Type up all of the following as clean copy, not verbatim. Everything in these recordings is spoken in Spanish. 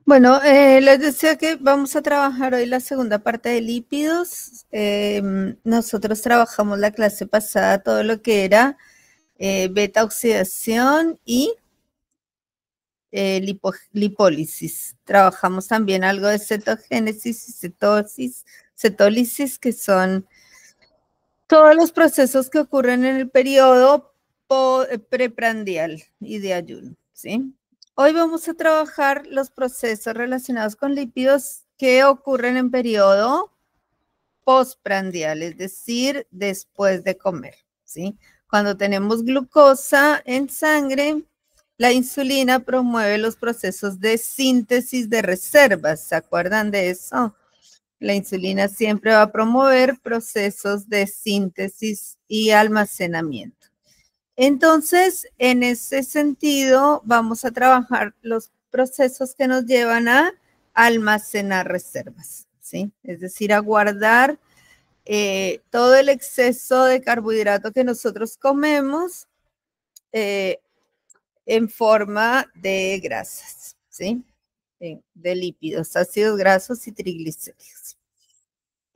Bueno, les decía que vamos a trabajar hoy la segunda parte de lípidos. Nosotros trabajamos la clase pasada todo lo que era beta oxidación y lipólisis. Trabajamos también algo de cetogénesis y cetólisis, que son todos los procesos que ocurren en el periodo preprandial y de ayuno, ¿sí? Hoy vamos a trabajar los procesos relacionados con lípidos que ocurren en periodo postprandial, es decir, después de comer, ¿sí? Cuando tenemos glucosa en sangre, la insulina promueve los procesos de síntesis de reservas. ¿Se acuerdan de eso? La insulina siempre va a promover procesos de síntesis y almacenamiento. Entonces, en ese sentido, vamos a trabajar los procesos que nos llevan a almacenar reservas, ¿sí? Es decir, a guardar todo el exceso de carbohidrato que nosotros comemos en forma de grasas, ¿sí? De lípidos, ácidos grasos y triglicéridos.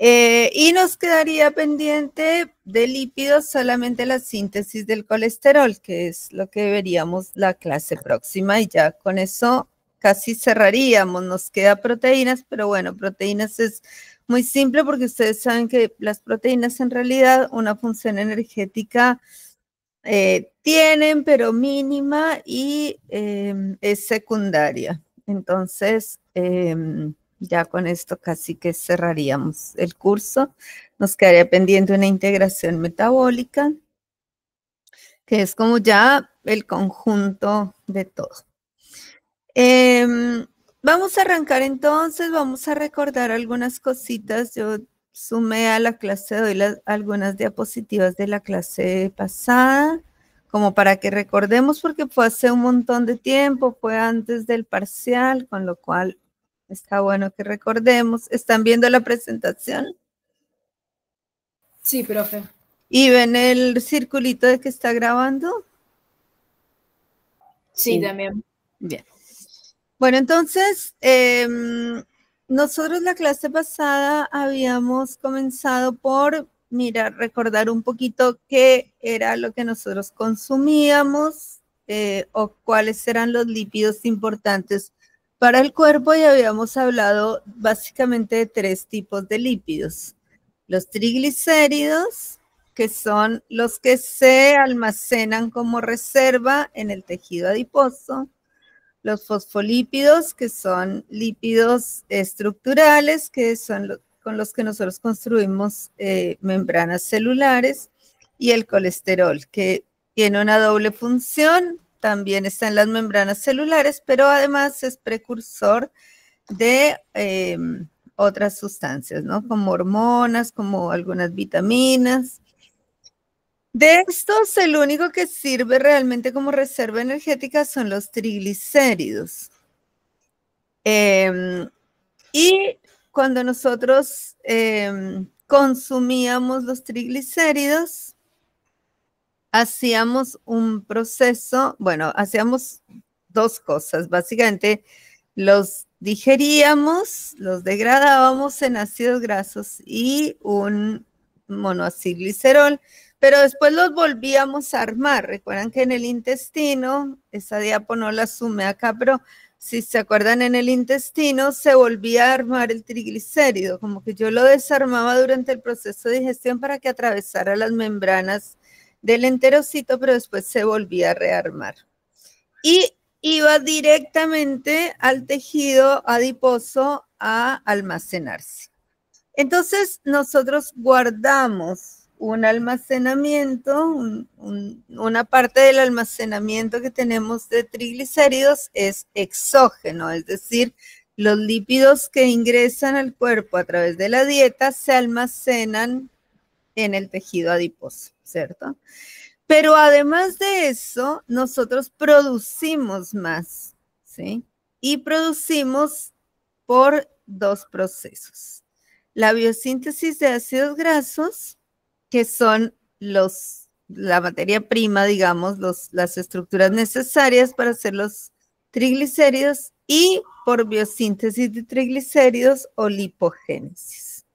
Y nos quedaría pendiente de lípidos solamente la síntesis del colesterol, que es lo que veríamos la clase próxima, y ya con eso casi cerraríamos. Nos queda proteínas, pero bueno, proteínas es muy simple porque ustedes saben que las proteínas en realidad una función energética tienen, pero mínima, y es secundaria. Entonces, ya con esto casi que cerraríamos el curso. Nos quedaría pendiente una integración metabólica, que es como ya el conjunto de todo. Vamos a arrancar entonces, vamos a recordar algunas cositas. Yo sumé a la clase de hoy algunas diapositivas de la clase pasada, como para que recordemos, porque fue hace un montón de tiempo, fue antes del parcial, con lo cual está bueno que recordemos. ¿Están viendo la presentación? Sí, profe. ¿Y ven el circulito de que está grabando? Sí, también. Bien. Bueno, entonces, nosotros la clase pasada habíamos comenzado por recordar un poquito qué era lo que nosotros consumíamos o cuáles eran los lípidos importantes para el cuerpo, y habíamos hablado básicamente de 3 tipos de lípidos. Los triglicéridos, que son los que se almacenan como reserva en el tejido adiposo. Los fosfolípidos, que son lípidos estructurales, que son con los que nosotros construimos membranas celulares, y el colesterol, que tiene una doble función, también está en las membranas celulares, pero además es precursor de otras sustancias, ¿no? Como hormonas, como algunas vitaminas. De estos, el único que sirve realmente como reserva energética son los triglicéridos. Y cuando nosotros consumíamos los triglicéridos, hacíamos un proceso, bueno, hacíamos 2 cosas. Básicamente, los digeríamos, los degradábamos en ácidos grasos y un monoacilglicerol, pero después los volvíamos a armar. Recuerdan que en el intestino, esa diapo no la sumé acá, pero si se acuerdan, en el intestino se volvía a armar el triglicérido, como que yo lo desarmaba durante el proceso de digestión para que atravesara las membranas del enterocito, pero después se volvía a rearmar. Y iba directamente al tejido adiposo a almacenarse. Entonces, nosotros guardamos un almacenamiento, una parte del almacenamiento que tenemos de triglicéridos es exógeno, es decir, los lípidos que ingresan al cuerpo a través de la dieta se almacenan en el tejido adiposo, ¿cierto? Pero además de eso, nosotros producimos más, ¿sí? Y producimos por 2 procesos. La biosíntesis de ácidos grasos, que son la materia prima, digamos, las estructuras necesarias para hacer los triglicéridos, y por biosíntesis de triglicéridos o lipogénesis.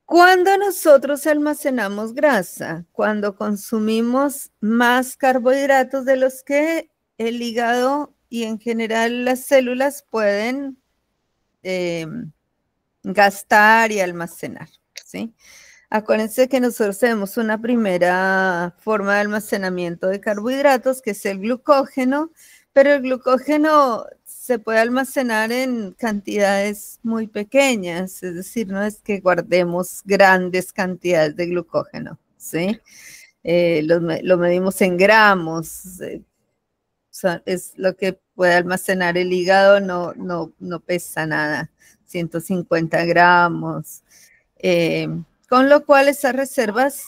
Cuando nosotros almacenamos grasa, cuando consumimos más carbohidratos de los que el hígado y en general las células pueden gastar y almacenar, ¿sí? Acuérdense que nosotros tenemos una primera forma de almacenamiento de carbohidratos, que es el glucógeno, pero el glucógeno se puede almacenar en cantidades muy pequeñas, es decir, no es que guardemos grandes cantidades de glucógeno, ¿sí? Lo medimos en gramos, es lo que puede almacenar el hígado, no pesa nada, 150 gramos, con lo cual esas reservas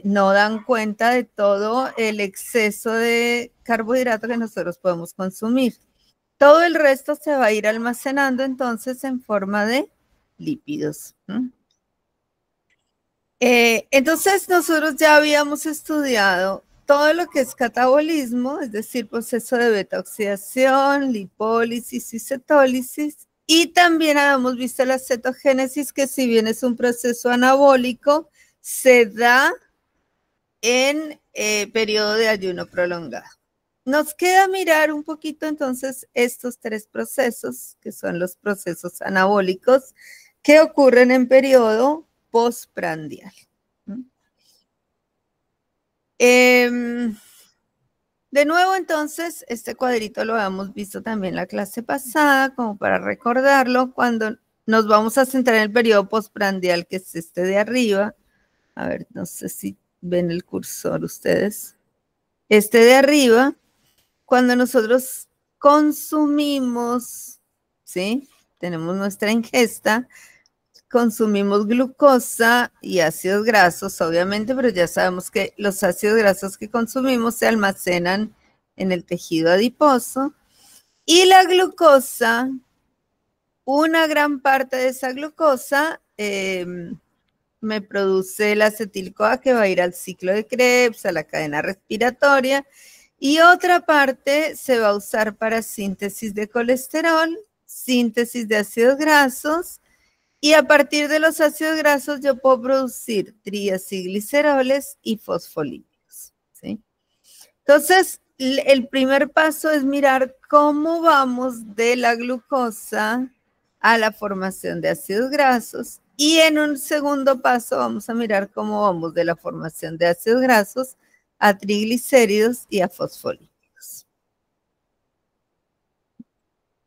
no dan cuenta de todo el exceso de carbohidratos que nosotros podemos consumir. Todo el resto se va a ir almacenando entonces en forma de lípidos. Entonces nosotros ya habíamos estudiado todo lo que es catabolismo, es decir, proceso de beta-oxidación, lipólisis y cetólisis, y también habíamos visto la cetogénesis, que si bien es un proceso anabólico, se da en periodo de ayuno prolongado. Nos queda mirar un poquito entonces estos tres procesos, que son los procesos anabólicos, que ocurren en periodo postprandial. De nuevo, entonces, este cuadrito lo habíamos visto también en la clase pasada, como para recordarlo, cuando nos vamos a centrar en el periodo postprandial, que es este de arriba. A ver, no sé si ven el cursor ustedes. Este de arriba, cuando nosotros consumimos, ¿sí? Tenemos nuestra ingesta, consumimos glucosa y ácidos grasos, obviamente, pero ya sabemos que los ácidos grasos que consumimos se almacenan en el tejido adiposo. Y la glucosa, una gran parte de esa glucosa me produce el acetil-CoA, que va a ir al ciclo de Krebs, a la cadena respiratoria, y otra parte se va a usar para síntesis de colesterol, síntesis de ácidos grasos, y a partir de los ácidos grasos yo puedo producir triacilgliceroles y fosfolípidos, ¿sí? Entonces, el primer paso es mirar cómo vamos de la glucosa a la formación de ácidos grasos, y en un segundo paso vamos a mirar cómo vamos de la formación de ácidos grasos a triglicéridos y a fosfolípidos.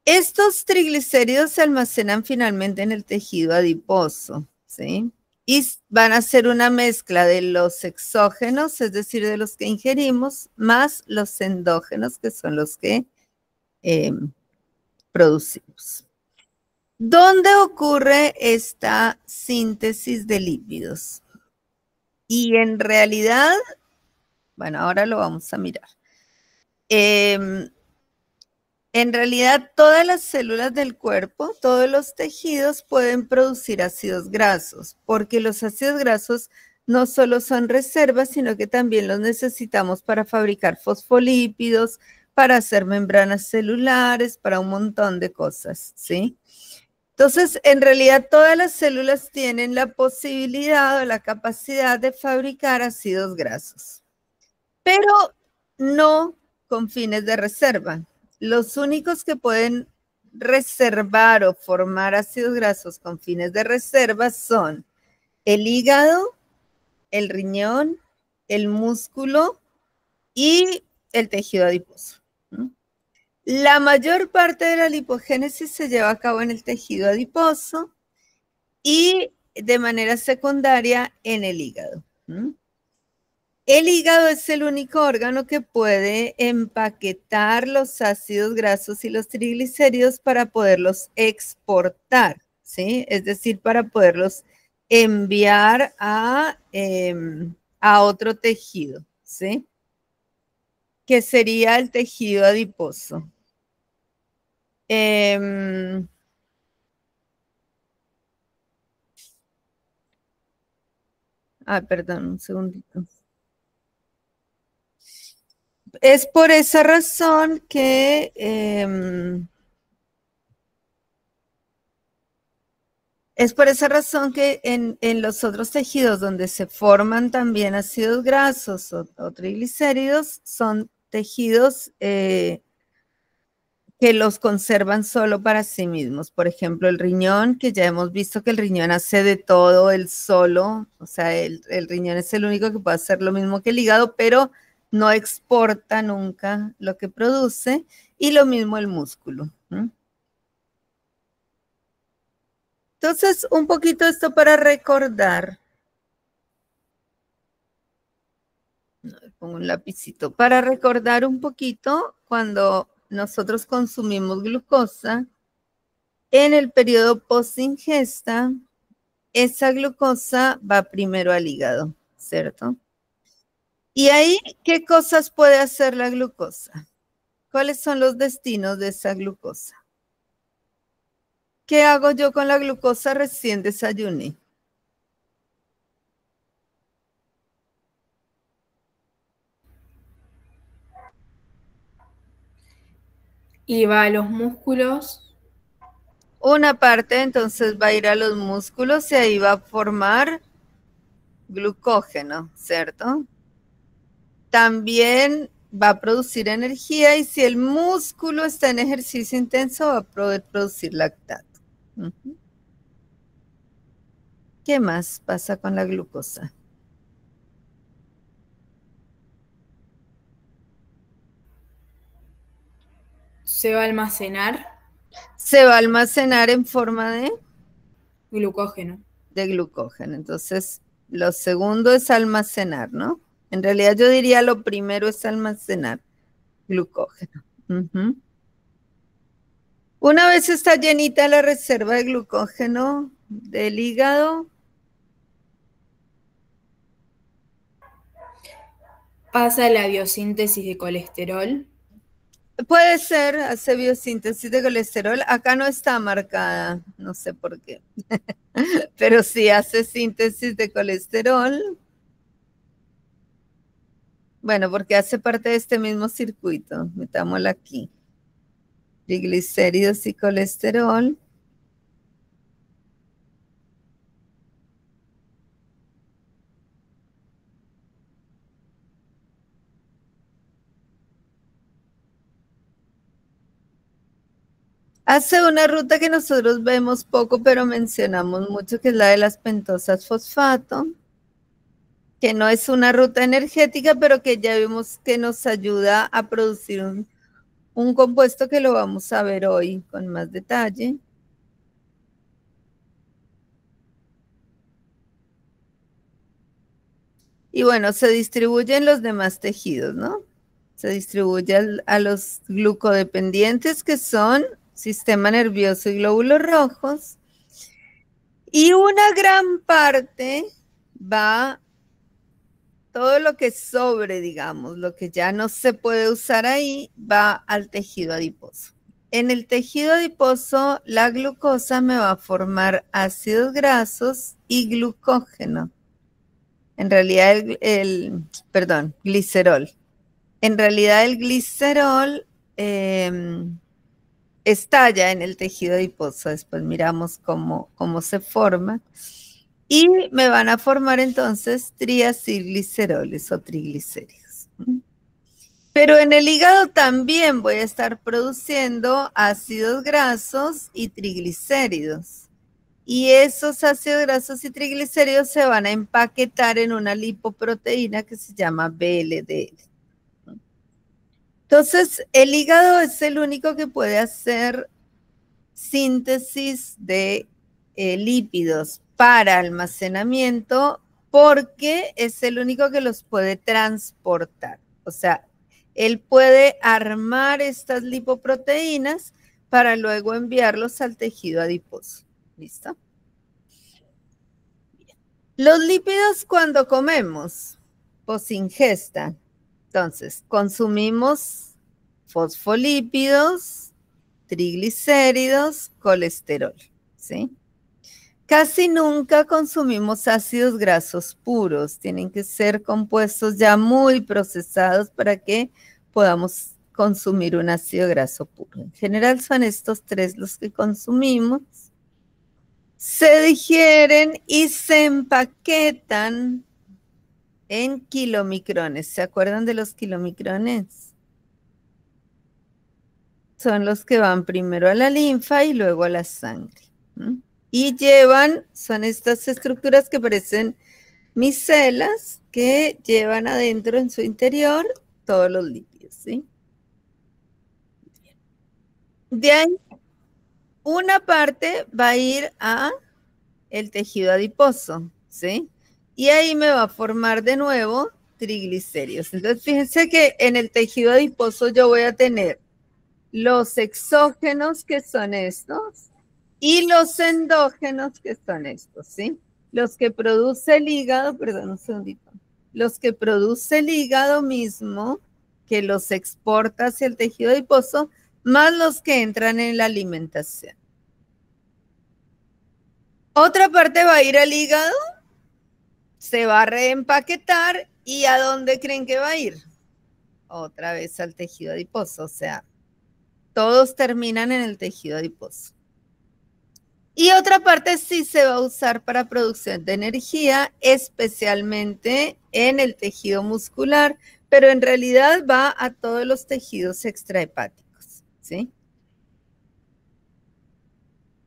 Estos triglicéridos se almacenan finalmente en el tejido adiposo, ¿sí? Y van a ser una mezcla de los exógenos, es decir, de los que ingerimos, más los endógenos, que son los que producimos. ¿Dónde ocurre esta síntesis de lípidos? Y en realidad, bueno, ahora lo vamos a mirar. En realidad, todas las células del cuerpo, todos los tejidos pueden producir ácidos grasos, porque los ácidos grasos no solo son reservas, sino que también los necesitamos para fabricar fosfolípidos, para hacer membranas celulares, para un montón de cosas, ¿sí? Entonces, en realidad, todas las células tienen la posibilidad o la capacidad de fabricar ácidos grasos, pero no con fines de reserva. Los únicos que pueden reservar o formar ácidos grasos con fines de reserva son el hígado, el riñón, el músculo y el tejido adiposo. La mayor parte de la lipogénesis se lleva a cabo en el tejido adiposo y de manera secundaria en el hígado. El hígado es el único órgano que puede empaquetar los ácidos grasos y los triglicéridos para poderlos exportar, ¿sí? Es decir, para poderlos enviar a otro tejido, ¿sí? Que sería el tejido adiposo. Perdón, un segundito. Es por esa razón que Es por esa razón que en los otros tejidos donde se forman también ácidos grasos o triglicéridos, son tejidos que los conservan solo para sí mismos. Por ejemplo, el riñón, que ya hemos visto que el riñón hace de todo él solo, o sea, el riñón es el único que puede hacer lo mismo que el hígado, pero no exporta nunca lo que produce, y lo mismo el músculo. Entonces, un poquito esto para recordar. Pongo un lapicito. Para recordar un poquito, cuando nosotros consumimos glucosa, en el periodo post-ingesta, esa glucosa va primero al hígado, ¿cierto? Y ahí, ¿qué cosas puede hacer la glucosa? ¿Cuáles son los destinos de esa glucosa? ¿Qué hago yo con la glucosa recién desayuné? Y va a los músculos. Una parte entonces va a ir a los músculos y ahí va a formar glucógeno, ¿cierto? También va a producir energía, y si el músculo está en ejercicio intenso va a poder producir lactato. ¿Qué más pasa con la glucosa? Se va a almacenar Se va a almacenar en forma glucógeno. de glucógeno. Entonces, lo segundo es almacenar, ¿no? En realidad yo diría lo primero es almacenar glucógeno. Una vez está llenita la reserva de glucógeno del hígado, Pasa la biosíntesis de colesterol. puede ser, hace biosíntesis de colesterol. Acá no está marcada, no sé por qué, pero sí hace síntesis de colesterol. Bueno, porque hace parte de este mismo circuito. Metámosla aquí. Triglicéridos y colesterol. Hace una ruta que nosotros vemos poco, pero mencionamos mucho, que es la de las pentosas fosfato, que no es una ruta energética, pero que ya vimos que nos ayuda a producir un compuesto que lo vamos a ver hoy con más detalle. Y bueno, se distribuye en los demás tejidos, ¿no? Se distribuye a los glucodependientes, que son sistema nervioso y glóbulos rojos. Y una gran parte va, todo lo que sobre, digamos, lo que ya no se puede usar ahí, va al tejido adiposo. En el tejido adiposo, la glucosa me va a formar ácidos grasos y glucógeno. En realidad, perdón, glicerol. En realidad, el glicerol estalla en el tejido adiposo. Después miramos cómo se forma. Y me van a formar entonces triacilgliceroles o triglicéridos. Pero en el hígado también voy a estar produciendo ácidos grasos y triglicéridos. Y esos ácidos grasos y triglicéridos se van a empaquetar en una lipoproteína que se llama VLDL. Entonces, el hígado es el único que puede hacer síntesis de lípidos para almacenamiento, porque es el único que los puede transportar. O sea, él puede armar estas lipoproteínas para luego enviarlos al tejido adiposo. ¿Listo? Los lípidos cuando comemos, posingesta. Entonces, consumimos fosfolípidos, triglicéridos, colesterol, ¿sí? Casi nunca consumimos ácidos grasos puros. Tienen que ser compuestos ya muy procesados para que podamos consumir un ácido graso puro. En general son estos tres los que consumimos. se digieren y se empaquetan en kilomicrones. ¿Se acuerdan de los kilomicrones? Son los que van primero a la linfa y luego a la sangre. Y son estas estructuras que parecen micelas que llevan adentro en su interior todos los lípidos, ¿sí? De ahí, una parte va a ir a el tejido adiposo, ¿sí? Y ahí me va a formar de nuevo triglicéridos. Entonces, fíjense que en el tejido adiposo yo voy a tener los exógenos, que son estos, y los endógenos, que son estos, ¿sí? Los que produce el hígado, perdón, un segundito, los que produce el hígado mismo, que los exporta hacia el tejido adiposo, más los que entran en la alimentación. Otra parte va a ir al hígado, se va a reempaquetar, ¿y a dónde creen que va a ir? Otra vez al tejido adiposo, o sea, todos terminan en el tejido adiposo. Y otra parte sí se va a usar para producción de energía, especialmente en el tejido muscular, pero en realidad va a todos los tejidos extrahepáticos, ¿sí?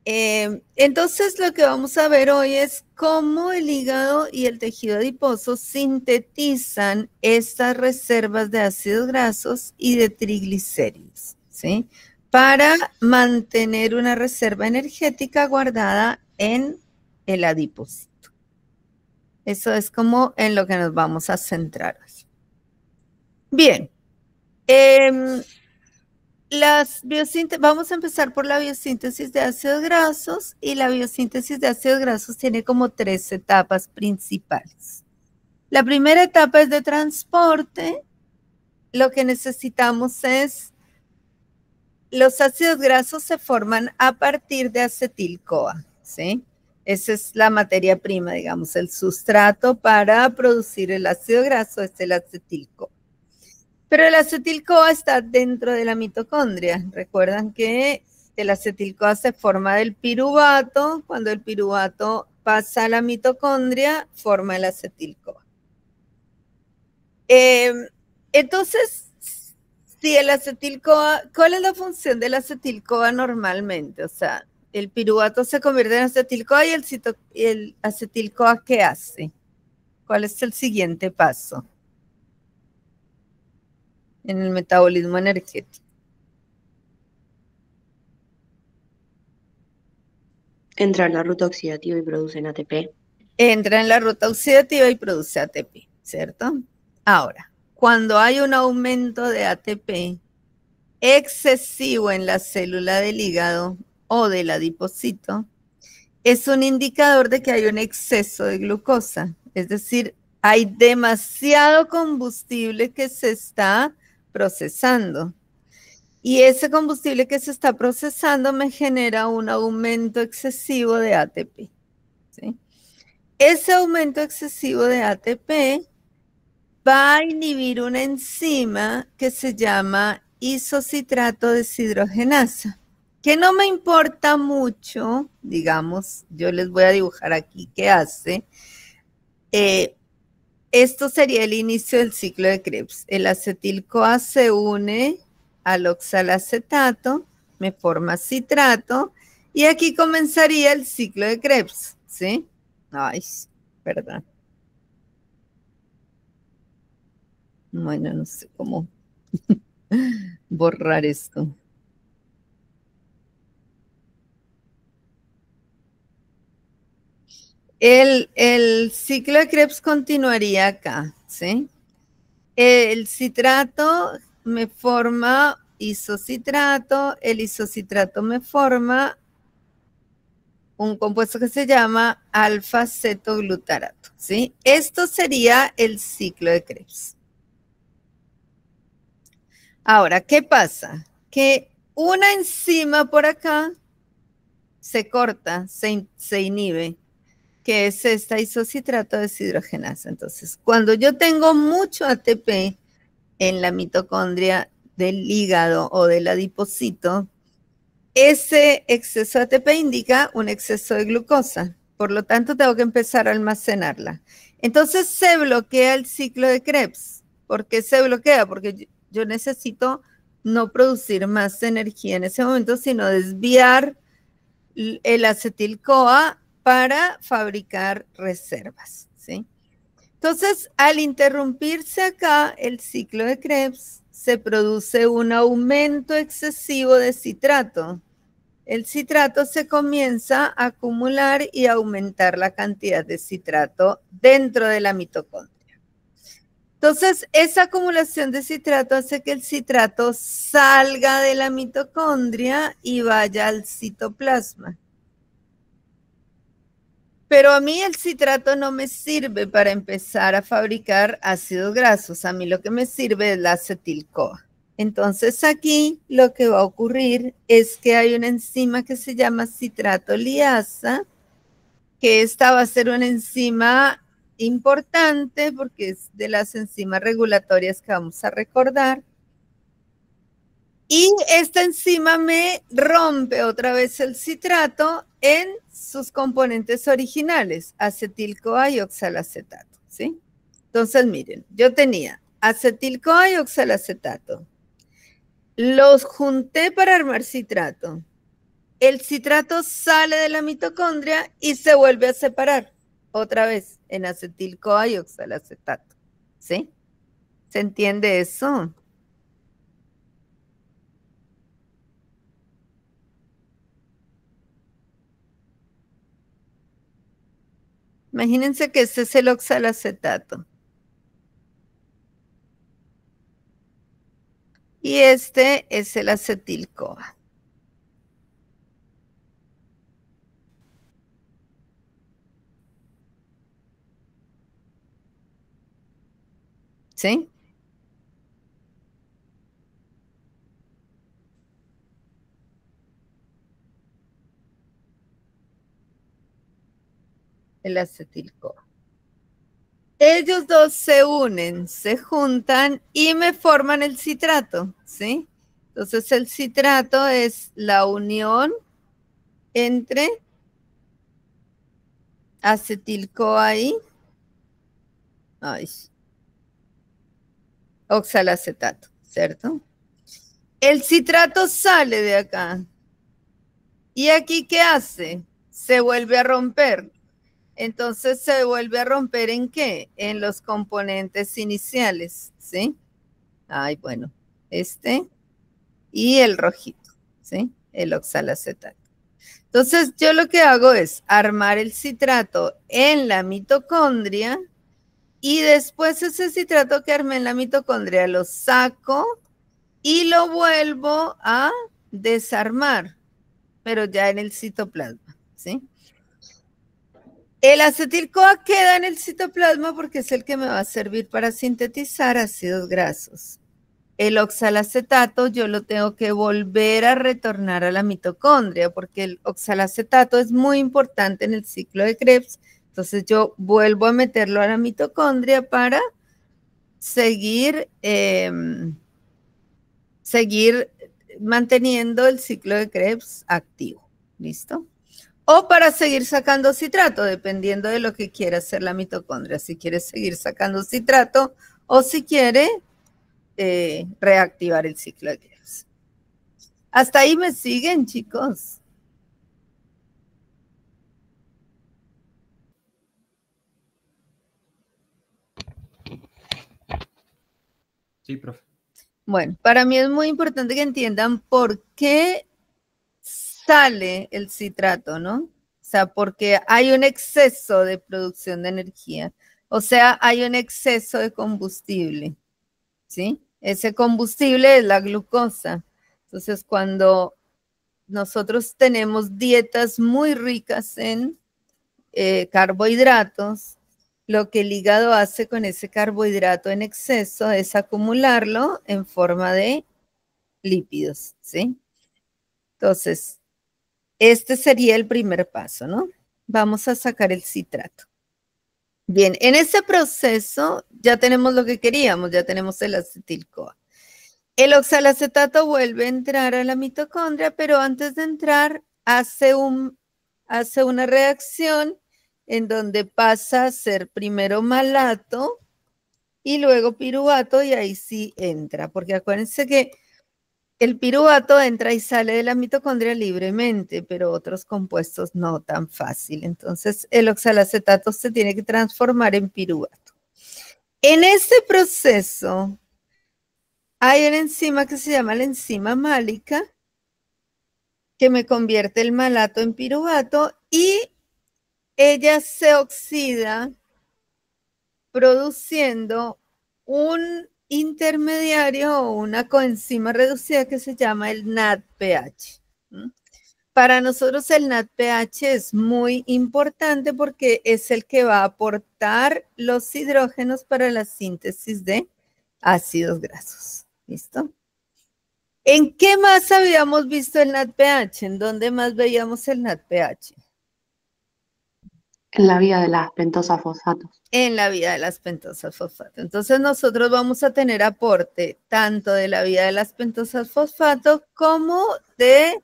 Entonces lo que vamos a ver hoy es cómo el hígado y el tejido adiposo sintetizan estas reservas de ácidos grasos y de triglicéridos, ¿sí? Para mantener una reserva energética guardada en el adipocito. Eso es como en lo que nos vamos a centrar hoy. Bien. Vamos a empezar por la biosíntesis de ácidos grasos, y la biosíntesis de ácidos grasos tiene como 3 etapas principales. La primera etapa es de transporte. Lo que necesitamos es, los ácidos grasos se forman a partir de acetil-CoA, ¿sí? Esa es la materia prima, digamos, el sustrato para producir el ácido graso es el acetil-CoA. Pero el acetil-CoA está dentro de la mitocondria. Recuerdan que el acetil-CoA se forma del piruvato. Cuando el piruvato pasa a la mitocondria, forma el acetil-CoA. Entonces, si el acetil-CoA, ¿cuál es la función del acetil-CoA normalmente? O sea, el piruvato se convierte en acetil-CoA y el acetil-CoA, ¿qué hace? ¿Cuál es el siguiente paso en el metabolismo energético? Entra en la ruta oxidativa y producen ATP. Entra en la ruta oxidativa y produce ATP, ¿cierto? Ahora, cuando hay un aumento de ATP excesivo en la célula del hígado o del adipocito, es un indicador de que hay un exceso de glucosa. Es decir, hay demasiado combustible que se está procesando. Y ese combustible que se está procesando me genera un aumento excesivo de ATP, ¿sí? Ese aumento excesivo de ATP va a inhibir una enzima que se llama isocitrato deshidrogenasa, que no me importa mucho, digamos, yo les voy a dibujar aquí qué hace. Esto sería el inicio del ciclo de Krebs. El acetil-CoA se une al oxalacetato, me forma citrato, y aquí comenzaría el ciclo de Krebs, ¿sí? Ay, perdón. Bueno, no sé cómo borrar esto. El ciclo de Krebs continuaría acá, ¿sí? El citrato me forma isocitrato, el isocitrato me forma un compuesto que se llama alfa-cetoglutarato, ¿sí? Esto sería el ciclo de Krebs. Ahora, ¿qué pasa? Que una enzima por acá se corta, se inhibe, que es esta isocitrato deshidrogenasa. Entonces, cuando yo tengo mucho ATP en la mitocondria del hígado o del adipocito, ese exceso de ATP indica un exceso de glucosa. Por lo tanto, tengo que empezar a almacenarla. Entonces, se bloquea el ciclo de Krebs. ¿Por qué se bloquea? Porque yo necesito no producir más energía en ese momento, sino desviar el acetil-CoA para fabricar reservas, ¿sí? Entonces, al interrumpirse acá el ciclo de Krebs, se produce un aumento excesivo de citrato. El citrato se comienza a acumular y a aumentar la cantidad de citrato dentro de la mitocondria. Entonces, esa acumulación de citrato hace que el citrato salga de la mitocondria y vaya al citoplasma. Pero a mí el citrato no me sirve para empezar a fabricar ácidos grasos. A mí lo que me sirve es la acetil-CoA. Entonces aquí lo que va a ocurrir es que hay una enzima que se llama citrato liasa, que esta va a ser una enzima importante porque es de las enzimas regulatorias que vamos a recordar. Y esta enzima me rompe otra vez el citrato en sus componentes originales, acetil-CoA y oxalacetato, ¿sí? Entonces, miren, yo tenía acetil-CoA y oxalacetato. Los junté para armar citrato. El citrato sale de la mitocondria y se vuelve a separar otra vez en acetil-CoA y oxalacetato, ¿sí? ¿Se entiende eso? Imagínense que este es el oxalacetato. Y este es el acetil-CoA. ¿Sí? El acetil-CoA. Ellos dos se unen, se juntan y me forman el citrato, ¿sí? Entonces el citrato es la unión entre acetil-CoA y oxalacetato, ¿cierto? El citrato sale de acá. ¿Y aquí qué hace? Se vuelve a romper. Entonces, ¿se vuelve a romper en qué? En los componentes iniciales, ¿sí? Bueno, este y el rojito, ¿sí? El oxalacetato. Entonces, yo lo que hago es armar el citrato en la mitocondria y después ese citrato que armé en la mitocondria lo saco y lo vuelvo a desarmar, pero ya en el citoplasma, ¿sí? El acetil-CoA queda en el citoplasma porque es el que me va a servir para sintetizar ácidos grasos. El oxalacetato yo lo tengo que volver a retornar a la mitocondria porque el oxalacetato es muy importante en el ciclo de Krebs. Entonces yo vuelvo a meterlo a la mitocondria para seguir manteniendo el ciclo de Krebs activo. ¿Listo? O para seguir sacando citrato, dependiendo de lo que quiera hacer la mitocondria. Si quiere seguir sacando citrato o si quiere reactivar el ciclo de Krebs. Hasta ahí me siguen, chicos. Sí, profe. Bueno, para mí es muy importante que entiendan por qué sale el citrato, ¿no? O sea, porque hay un exceso de producción de energía. O sea, hay un exceso de combustible, ¿sí? Ese combustible es la glucosa. Entonces, cuando nosotros tenemos dietas muy ricas en carbohidratos, lo que el hígado hace con ese carbohidrato en exceso es acumularlo en forma de lípidos, ¿sí? Entonces, este sería el primer paso, ¿no? Vamos a sacar el citrato. Bien, en ese proceso ya tenemos lo que queríamos, ya tenemos el acetil-CoA. El oxalacetato vuelve a entrar a la mitocondria, pero antes de entrar hace una reacción en donde pasa a ser primero malato y luego piruvato, y ahí sí entra, porque acuérdense que el piruvato entra y sale de la mitocondria libremente, pero otros compuestos no tan fácil. Entonces, el oxalacetato se tiene que transformar en piruvato. En este proceso, hay una enzima que se llama la enzima málica, que me convierte el malato en piruvato, y ella se oxida produciendo un intermediario o una coenzima reducida que se llama el NADPH. Para nosotros el NADPH es muy importante porque es el que va a aportar los hidrógenos para la síntesis de ácidos grasos. ¿Listo? ¿En qué más habíamos visto el NADPH? ¿En dónde más veíamos el NADPH? En la vía de las pentosas fosfatos. En la vía de las pentosas fosfato. Entonces nosotros vamos a tener aporte tanto de la vía de las pentosas fosfato como de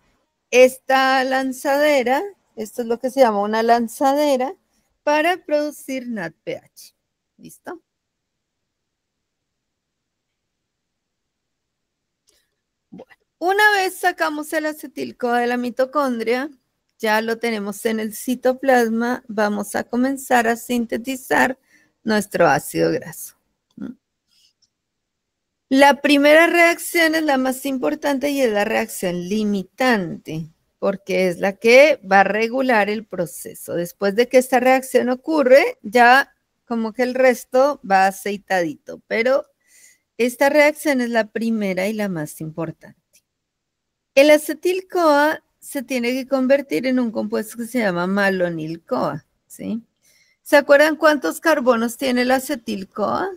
esta lanzadera. Esto es lo que se llama una lanzadera para producir NADPH. ¿Listo? Bueno, una vez sacamos el acetil-CoA de la mitocondria, ya lo tenemos en el citoplasma, vamos a comenzar a sintetizar nuestro ácido graso. La primera reacción es la más importante y es la reacción limitante, porque es la que va a regular el proceso. Después de que esta reacción ocurre, ya como que el resto va aceitadito, pero esta reacción es la primera y la más importante. El acetil-CoA se tiene que convertir en un compuesto que se llama malonil-CoA, ¿sí? ¿Se acuerdan cuántos carbonos tiene el acetil-CoA?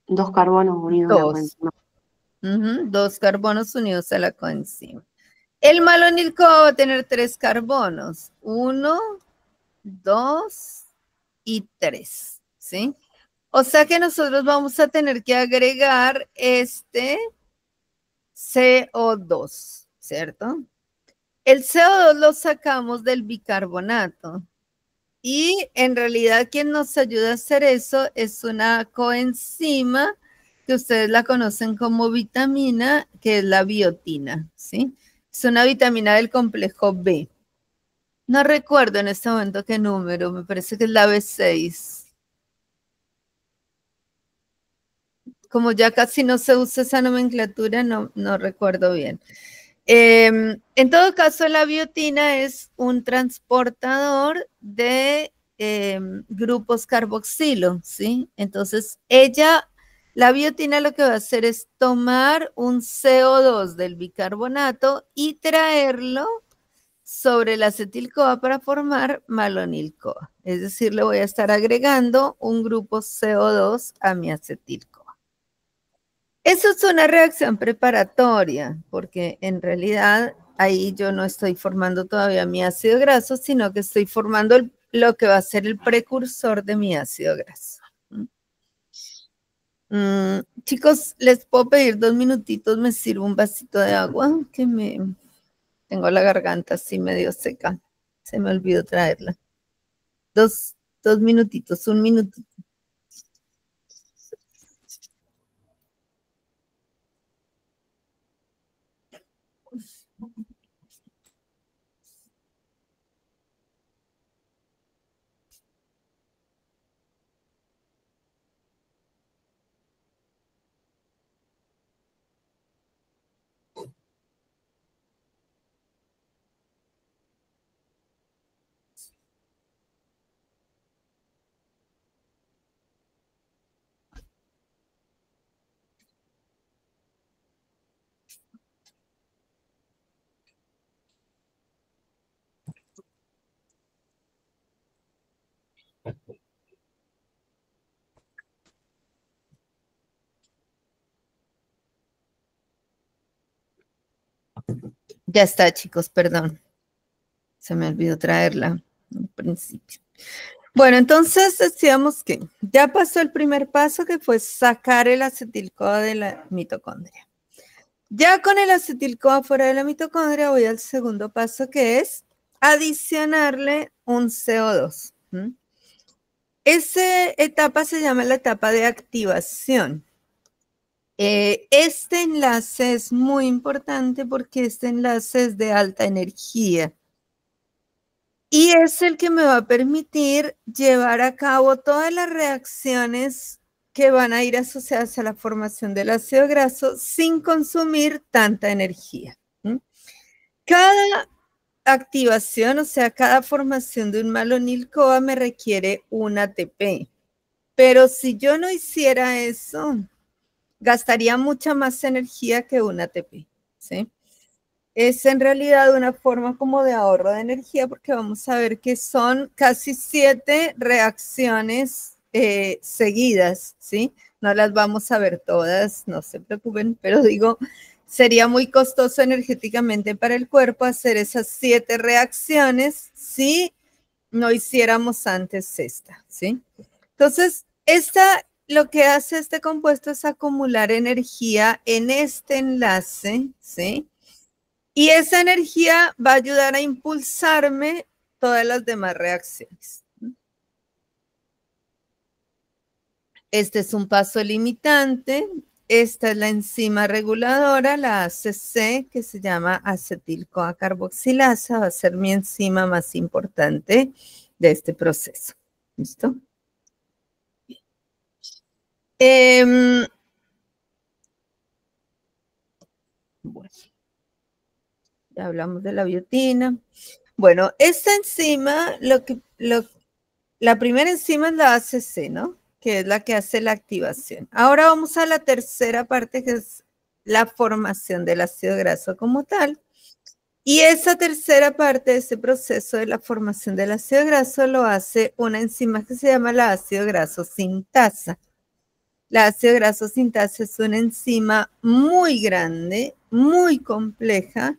2 carbonos unidos a la 2. coenzima. 2 carbonos unidos a la coenzima. El malonil-CoA va a tener 3 carbonos. 1, 2 y 3, ¿sí? O sea que nosotros vamos a tener que agregar este CO2, ¿cierto? El CO2 lo sacamos del bicarbonato. Y en realidad quien nos ayuda a hacer eso es una coenzima que ustedes la conocen como vitamina, que es la biotina, ¿sí? Es una vitamina del complejo B. No recuerdo en este momento qué número, me parece que es la B6. Como ya casi no se usa esa nomenclatura, no recuerdo bien. En todo caso, la biotina es un transportador de grupos carboxilo, ¿sí? Entonces, la biotina lo que va a hacer es tomar un CO2 del bicarbonato y traerlo sobre el acetil-CoA para formar malonil-CoA. Es decir, le voy a estar agregando un grupo CO2 a mi acetil-CoA. Eso es una reacción preparatoria, porque en realidad ahí yo no estoy formando todavía mi ácido graso, sino que estoy formando lo que va a ser el precursor de mi ácido graso. Chicos, les puedo pedir 2 minutitos, me sirvo un vasito de agua, que tengo la garganta así medio seca. Se me olvidó traerla. 2 minutitos, 1 minutito. Ya está, chicos, perdón. Se me olvidó traerla al principio. Bueno, entonces decíamos que ya pasó el primer paso, que fue sacar el acetil-CoA de la mitocondria. Ya con el acetil-CoA fuera de la mitocondria voy al segundo paso, que es adicionarle un CO2. Esa etapa se llama la etapa de activación. Este enlace es muy importante porque este enlace es de alta energía. Y es el que me va a permitir llevar a cabo todas las reacciones que van a ir asociadas a la formación del ácido graso sin consumir tanta energía. Cada activación, o sea, cada formación de un malonil-CoA me requiere un ATP. Pero si yo no hiciera eso, gastaría mucha más energía que un ATP, ¿sí? Es en realidad una forma como de ahorro de energía porque vamos a ver que son casi 7 reacciones seguidas, ¿sí? No las vamos a ver todas, no se preocupen, pero digo, sería muy costoso energéticamente para el cuerpo hacer esas 7 reacciones si no hiciéramos antes esta, ¿sí? Entonces, lo que hace este compuesto es acumular energía en este enlace, ¿sí? Y esa energía va a ayudar a impulsarme todas las demás reacciones. Este es un paso limitante. Esta es la enzima reguladora, la ACC, que se llama acetil-CoA carboxilasa. Va a ser mi enzima más importante de este proceso. ¿Listo? Bueno. Ya hablamos de la biotina. Bueno, esta enzima, la primera enzima es la ACC, ¿no? Que es la que hace la activación. Ahora vamos a la tercera parte, que es la formación del ácido graso como tal. Y esa tercera parte de ese proceso de la formación del ácido graso lo hace una enzima que se llama la ácido graso sintasa. La ácido graso sintasa es una enzima muy grande, muy compleja,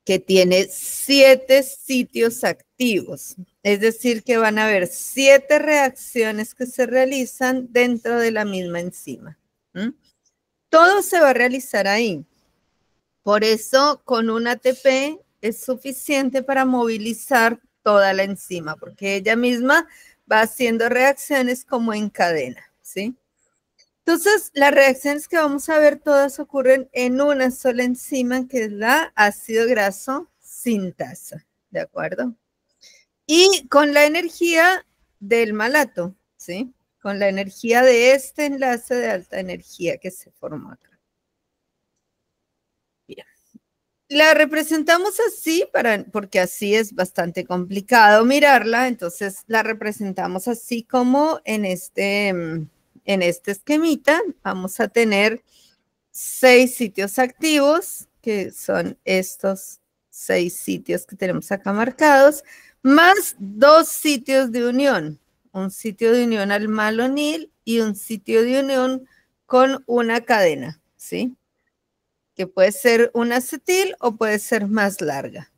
que tiene 7 sitios activos. Es decir, que van a haber 7 reacciones que se realizan dentro de la misma enzima. Todo se va a realizar ahí. Por eso, con un ATP es suficiente para movilizar toda la enzima, porque ella misma va haciendo reacciones como en cadena, ¿sí? Entonces, las reacciones que vamos a ver todas ocurren en una sola enzima, que es la ácido graso sintasa, ¿de acuerdo? Y con la energía del malato, ¿sí? Con la energía de este enlace de alta energía que se formó acá. Bien. La representamos así porque así es bastante complicado mirarla, entonces la representamos así como en este esquemita. Vamos a tener 6 sitios activos, que son estos 6 sitios que tenemos acá marcados, más 2 sitios de unión, un sitio de unión al malonil y un sitio de unión con una cadena, ¿sí? Que puede ser un acetil o puede ser más larga.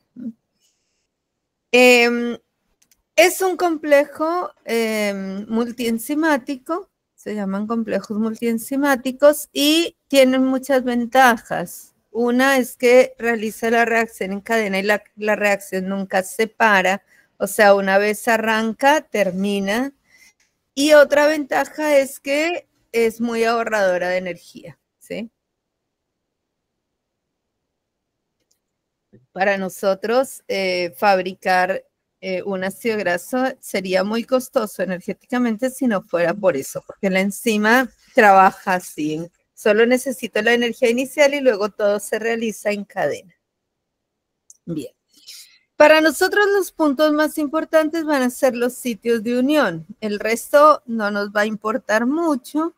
Es un complejo multienzimático, se llaman complejos multienzimáticos y tienen muchas ventajas. Una es que realiza la reacción en cadena y la reacción nunca se para, o sea, una vez arranca, termina. Y otra ventaja es que es muy ahorradora de energía, ¿sí? Para nosotros, fabricar un ácido graso sería muy costoso energéticamente si no fuera por eso, porque la enzima trabaja así. Solo necesito la energía inicial y luego todo se realiza en cadena. Bien. Para nosotros los puntos más importantes van a ser los sitios de unión. El resto no nos va a importar mucho,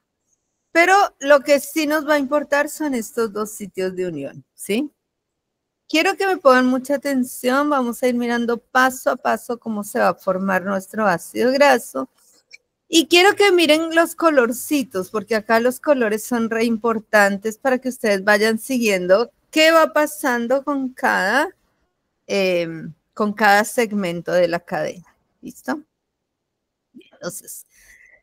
pero lo que sí nos va a importar son estos 2 sitios de unión, ¿sí? Quiero que me pongan mucha atención, vamos a ir mirando paso a paso cómo se va a formar nuestro ácido graso. Y quiero que miren los colorcitos, porque acá los colores son re importantes para que ustedes vayan siguiendo qué va pasando con cada con cada segmento de la cadena. ¿Listo? Entonces,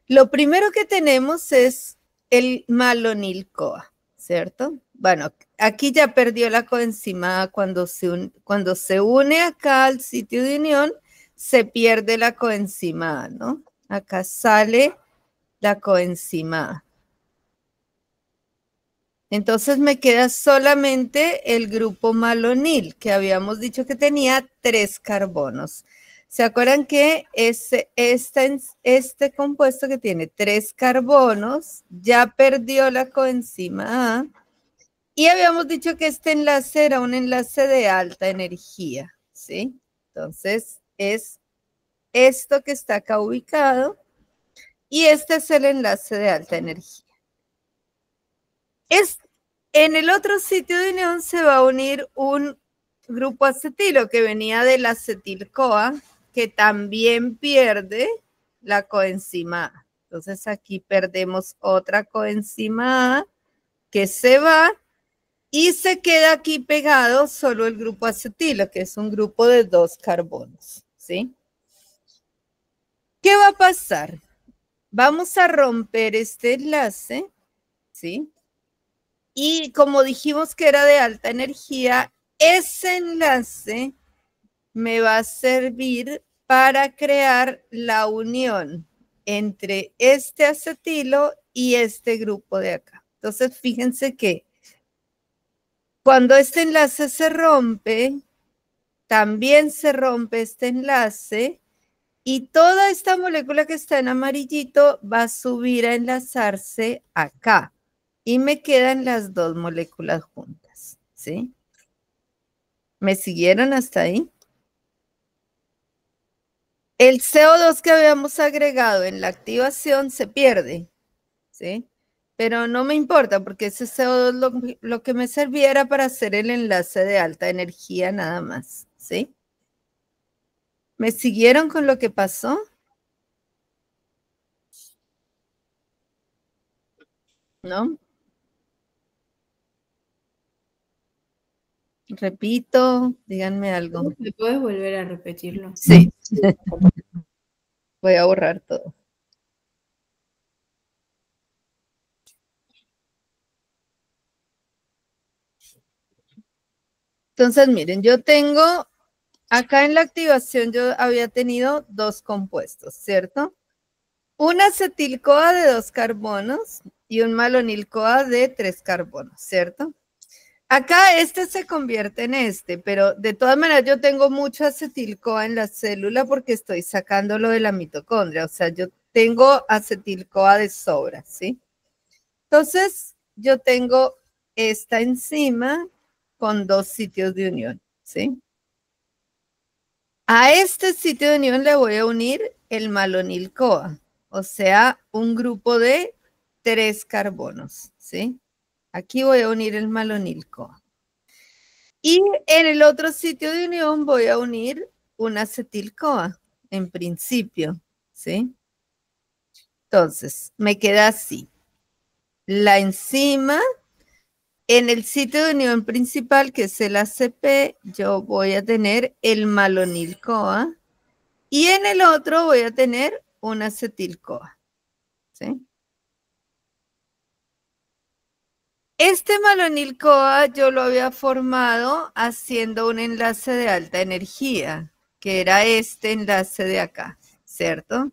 lo primero que tenemos es el malonil-CoA, ¿cierto? Bueno, aquí ya perdió la coenzima A cuando se une acá al sitio de unión, se pierde la coenzima A, ¿no? Acá sale la coenzima A. Entonces me queda solamente el grupo malonil, que habíamos dicho que tenía 3 carbonos. ¿Se acuerdan que este compuesto que tiene 3 carbonos ya perdió la coenzima A? Y habíamos dicho que este enlace era un enlace de alta energía, ¿sí? Entonces es esto que está acá ubicado y este es el enlace de alta energía. En el otro sitio de unión se va a unir un grupo acetilo que venía del acetil-CoA, que también pierde la coenzima A. Entonces aquí perdemos otra coenzima A que se va y se queda aquí pegado solo el grupo acetilo, que es un grupo de 2 carbonos, ¿sí? ¿Qué va a pasar? Vamos a romper este enlace, ¿sí? Y como dijimos que era de alta energía, ese enlace me va a servir para crear la unión entre este acetilo y este grupo de acá. Entonces, fíjense que cuando este enlace se rompe, también se rompe este enlace y toda esta molécula que está en amarillito va a subir a enlazarse acá. Y me quedan las 2 moléculas juntas, ¿sí? ¿Me siguieron hasta ahí? El CO2 que habíamos agregado en la activación se pierde, ¿sí? Pero no me importa porque ese CO2 lo que me servía era para hacer el enlace de alta energía nada más, ¿sí? ¿Me siguieron con lo que pasó? ¿No? Repito, díganme algo. ¿Me puedes volver a repetirlo? Sí. Voy a borrar todo. Entonces, miren, yo tengo, acá en la activación yo había tenido 2 compuestos, ¿cierto? Un acetil-CoA de 2 carbonos y un malonil-CoA de 3 carbonos, ¿cierto? Acá este se convierte en este, pero de todas maneras yo tengo mucho acetil-CoA en la célula porque estoy sacándolo de la mitocondria, o sea, yo tengo acetil-CoA de sobra, ¿sí? Entonces, yo tengo esta enzima con 2 sitios de unión, ¿sí? A este sitio de unión le voy a unir el malonil-CoA, o sea, un grupo de 3 carbonos, ¿sí? Aquí voy a unir el malonil-CoA. Y en el otro sitio de unión voy a unir un acetil-CoA, en principio, ¿sí? Entonces, me queda así. La enzima, en el sitio de unión principal, que es el ACP, yo voy a tener el malonil-CoA y en el otro voy a tener un acetil-CoA, ¿sí? Este malonil-CoA yo lo había formado haciendo un enlace de alta energía, que era este enlace de acá, ¿cierto?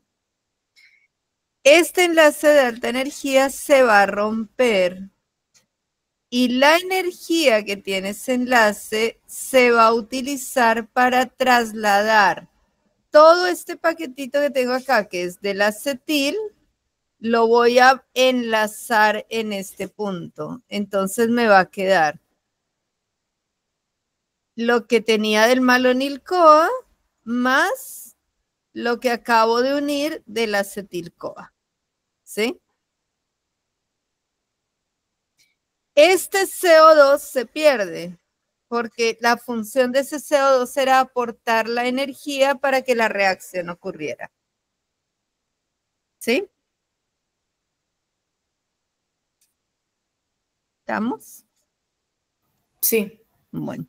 Este enlace de alta energía se va a romper y la energía que tiene ese enlace se va a utilizar para trasladar todo este paquetito que tengo acá, que es del acetil, lo voy a enlazar en este punto. Entonces me va a quedar lo que tenía del malonil-CoA más lo que acabo de unir del acetil-CoA, ¿sí? Este CO2 se pierde porque la función de ese CO2 era aportar la energía para que la reacción ocurriera. ¿Sí? ¿Estamos? Sí. Bueno.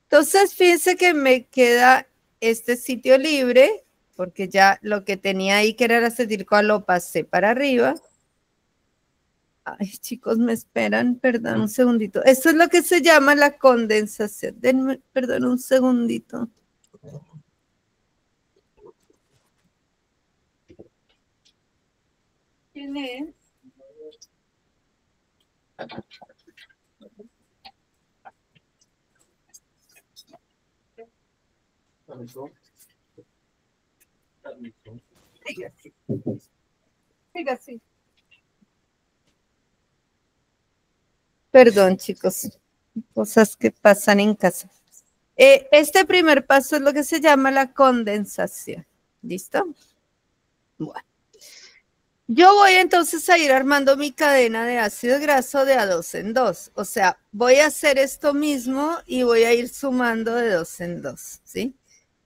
Entonces, fíjense que me queda este sitio libre, porque ya lo que tenía ahí, que era el acetil-CoA, lo pasé para arriba. Ay, chicos, me esperan, perdón, un segundito. Esto es lo que se llama la condensación. Denme, perdón, un segundito. ¿Quién es? Siga así. Siga así. Perdón, chicos, cosas que pasan en casa. Este primer paso es lo que se llama la condensación. ¿Listo? Bueno. Yo voy entonces a ir armando mi cadena de ácido graso de a 2 en 2. O sea, voy a hacer esto mismo y voy a ir sumando de 2 en 2, ¿sí?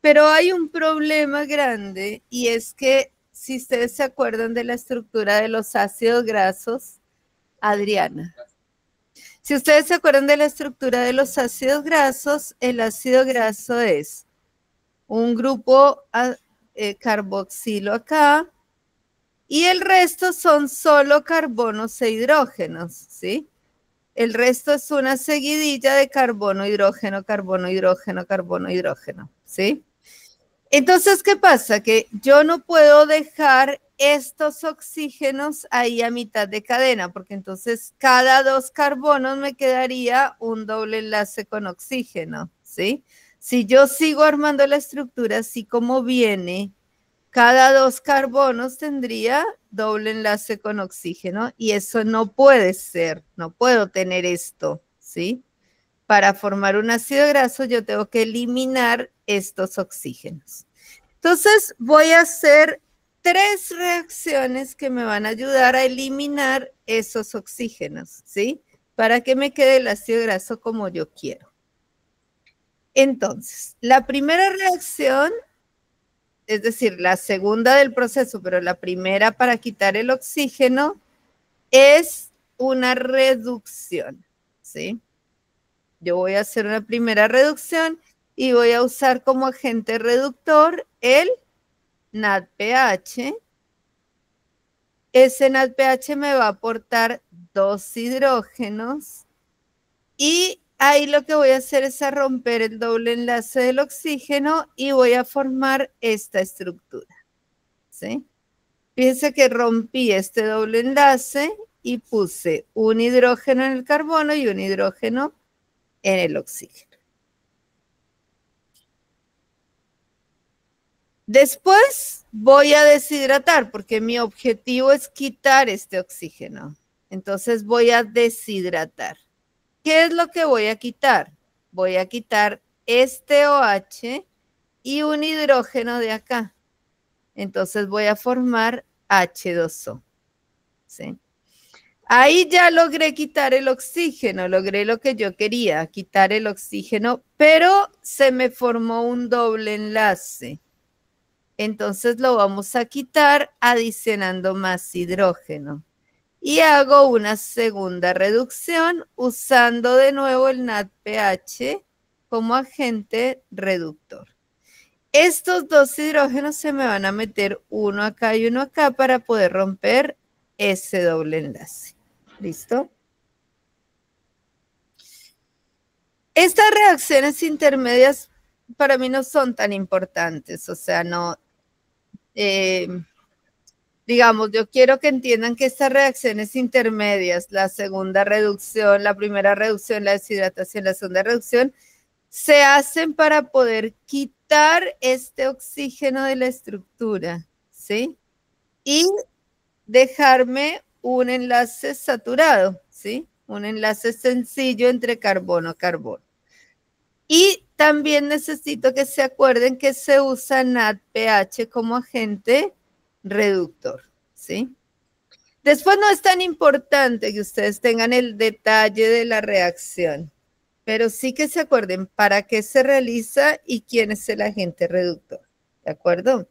Pero hay un problema grande y es que si ustedes se acuerdan de la estructura de los ácidos grasos, Adriana. Si ustedes se acuerdan de la estructura de los ácidos grasos, el ácido graso es un grupo carboxilo acá y el resto son solo carbonos e hidrógenos, ¿sí? El resto es una seguidilla de carbono, hidrógeno, carbono, hidrógeno, carbono, hidrógeno, ¿sí? Entonces, ¿qué pasa? Que yo no puedo dejar estos oxígenos ahí a mitad de cadena, porque entonces cada 2 carbonos me quedaría un doble enlace con oxígeno, ¿sí? Si yo sigo armando la estructura así como viene, cada 2 carbonos tendría doble enlace con oxígeno y eso no puede ser, no puedo tener esto, ¿sí? Para formar un ácido graso yo tengo que eliminar estos oxígenos. Entonces voy a hacer 3 reacciones que me van a ayudar a eliminar esos oxígenos, ¿sí? Para que me quede el ácido graso como yo quiero. Entonces, la primera reacción, es decir, la segunda del proceso, pero la primera para quitar el oxígeno, es una reducción, ¿sí? Yo voy a hacer una primera reducción y voy a usar como agente reductor el NADPH. Ese NADPH me va a aportar 2 hidrógenos y ahí lo que voy a hacer es a romper el doble enlace del oxígeno y voy a formar esta estructura, ¿sí? Fíjense que rompí este doble enlace y puse un hidrógeno en el carbono y un hidrógeno en el oxígeno. Después voy a deshidratar porque mi objetivo es quitar este oxígeno. Entonces voy a deshidratar. ¿Qué es lo que voy a quitar? Voy a quitar este OH y un hidrógeno de acá. Entonces voy a formar H2O. ¿Sí? Ahí ya logré quitar el oxígeno, logré lo que yo quería, quitar el oxígeno, pero se me formó un doble enlace. Entonces lo vamos a quitar adicionando más hidrógeno. Y hago una segunda reducción usando de nuevo el NADPH como agente reductor. Estos 2 hidrógenos se me van a meter uno acá y uno acá para poder romper ese doble enlace. ¿Listo? Estas reacciones intermedias para mí no son tan importantes, o sea, no, digamos, yo quiero que entiendan que estas reacciones intermedias, la segunda reducción, la primera reducción, la deshidratación, la segunda reducción, se hacen para poder quitar este oxígeno de la estructura, ¿sí? Y dejarme un enlace saturado, ¿sí? Un enlace sencillo entre carbono a carbono. Y también necesito que se acuerden que se usa NADPH como agente reductor, ¿sí? Después no es tan importante que ustedes tengan el detalle de la reacción, pero sí que se acuerden para qué se realiza y quién es el agente reductor, ¿de acuerdo?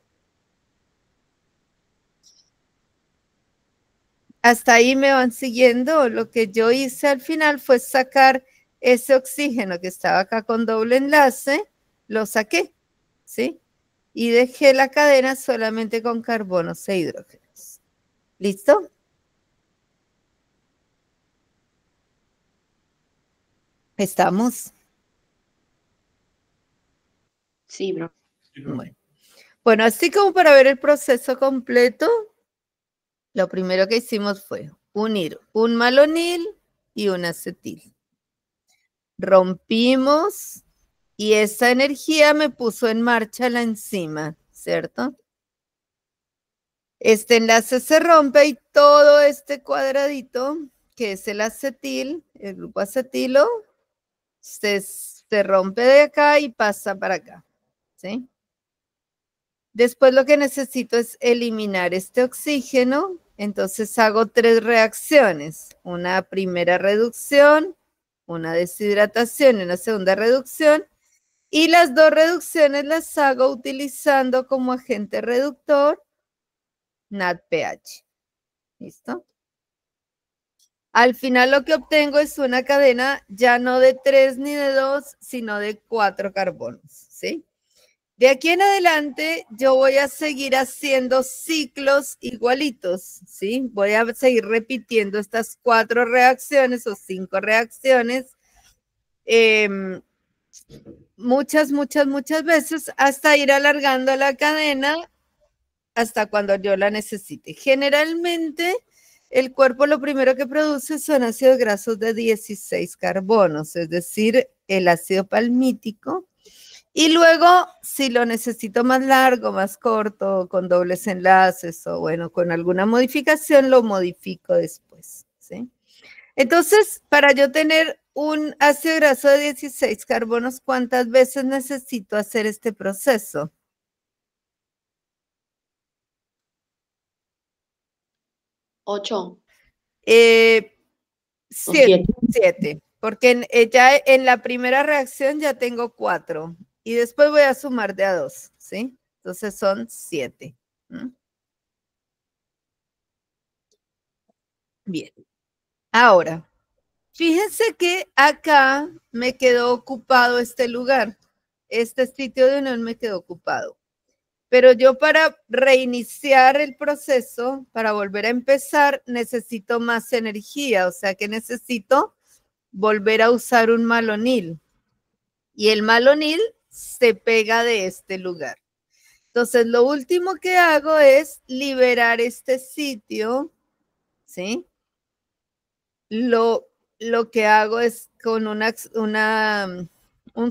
Hasta ahí me van siguiendo. Lo que yo hice al final fue sacar ese oxígeno que estaba acá con doble enlace, lo saqué, ¿sí? Y dejé la cadena solamente con carbonos e hidrógenos. ¿Listo? ¿Estamos? Sí, profe. Sí, profe. Bueno, así como para ver el proceso completo, lo primero que hicimos fue unir un malonil y un acetil. Rompimos y esa energía me puso en marcha la enzima, ¿cierto? Este enlace se rompe y todo este cuadradito, que es el acetil, el grupo acetilo, se rompe de acá y pasa para acá, ¿sí? Después lo que necesito es eliminar este oxígeno, entonces hago 3 reacciones, una primera reducción, una deshidratación y una segunda reducción, y las 2 reducciones las hago utilizando como agente reductor NADPH. ¿Listo? Al final lo que obtengo es una cadena ya no de 3 ni de 2, sino de 4 carbonos, ¿sí? De aquí en adelante yo voy a seguir haciendo ciclos igualitos, ¿sí? Voy a seguir repitiendo estas 4 reacciones o 5 reacciones muchas veces hasta ir alargando la cadena hasta cuando yo la necesite. Generalmente el cuerpo lo primero que produce son ácidos grasos de 16 carbonos, es decir, el ácido palmítico. Y luego, si lo necesito más largo, más corto, con dobles enlaces o bueno, con alguna modificación, lo modifico después, ¿sí? Entonces, para yo tener un ácido graso de 16 carbonos, ¿cuántas veces necesito hacer este proceso? 8 7, porque ya en la primera reacción ya tengo 4 y después voy a sumar de a 2, ¿sí? Entonces son 7. Bien. Ahora, fíjense que acá me quedó ocupado este lugar. Este sitio de unión me quedó ocupado. Pero yo para reiniciar el proceso, para volver a empezar, necesito más energía. O sea que necesito volver a usar un malonil. Y el malonil se pega de este lugar. Entonces, lo último que hago es liberar este sitio, ¿sí? Lo que hago es con un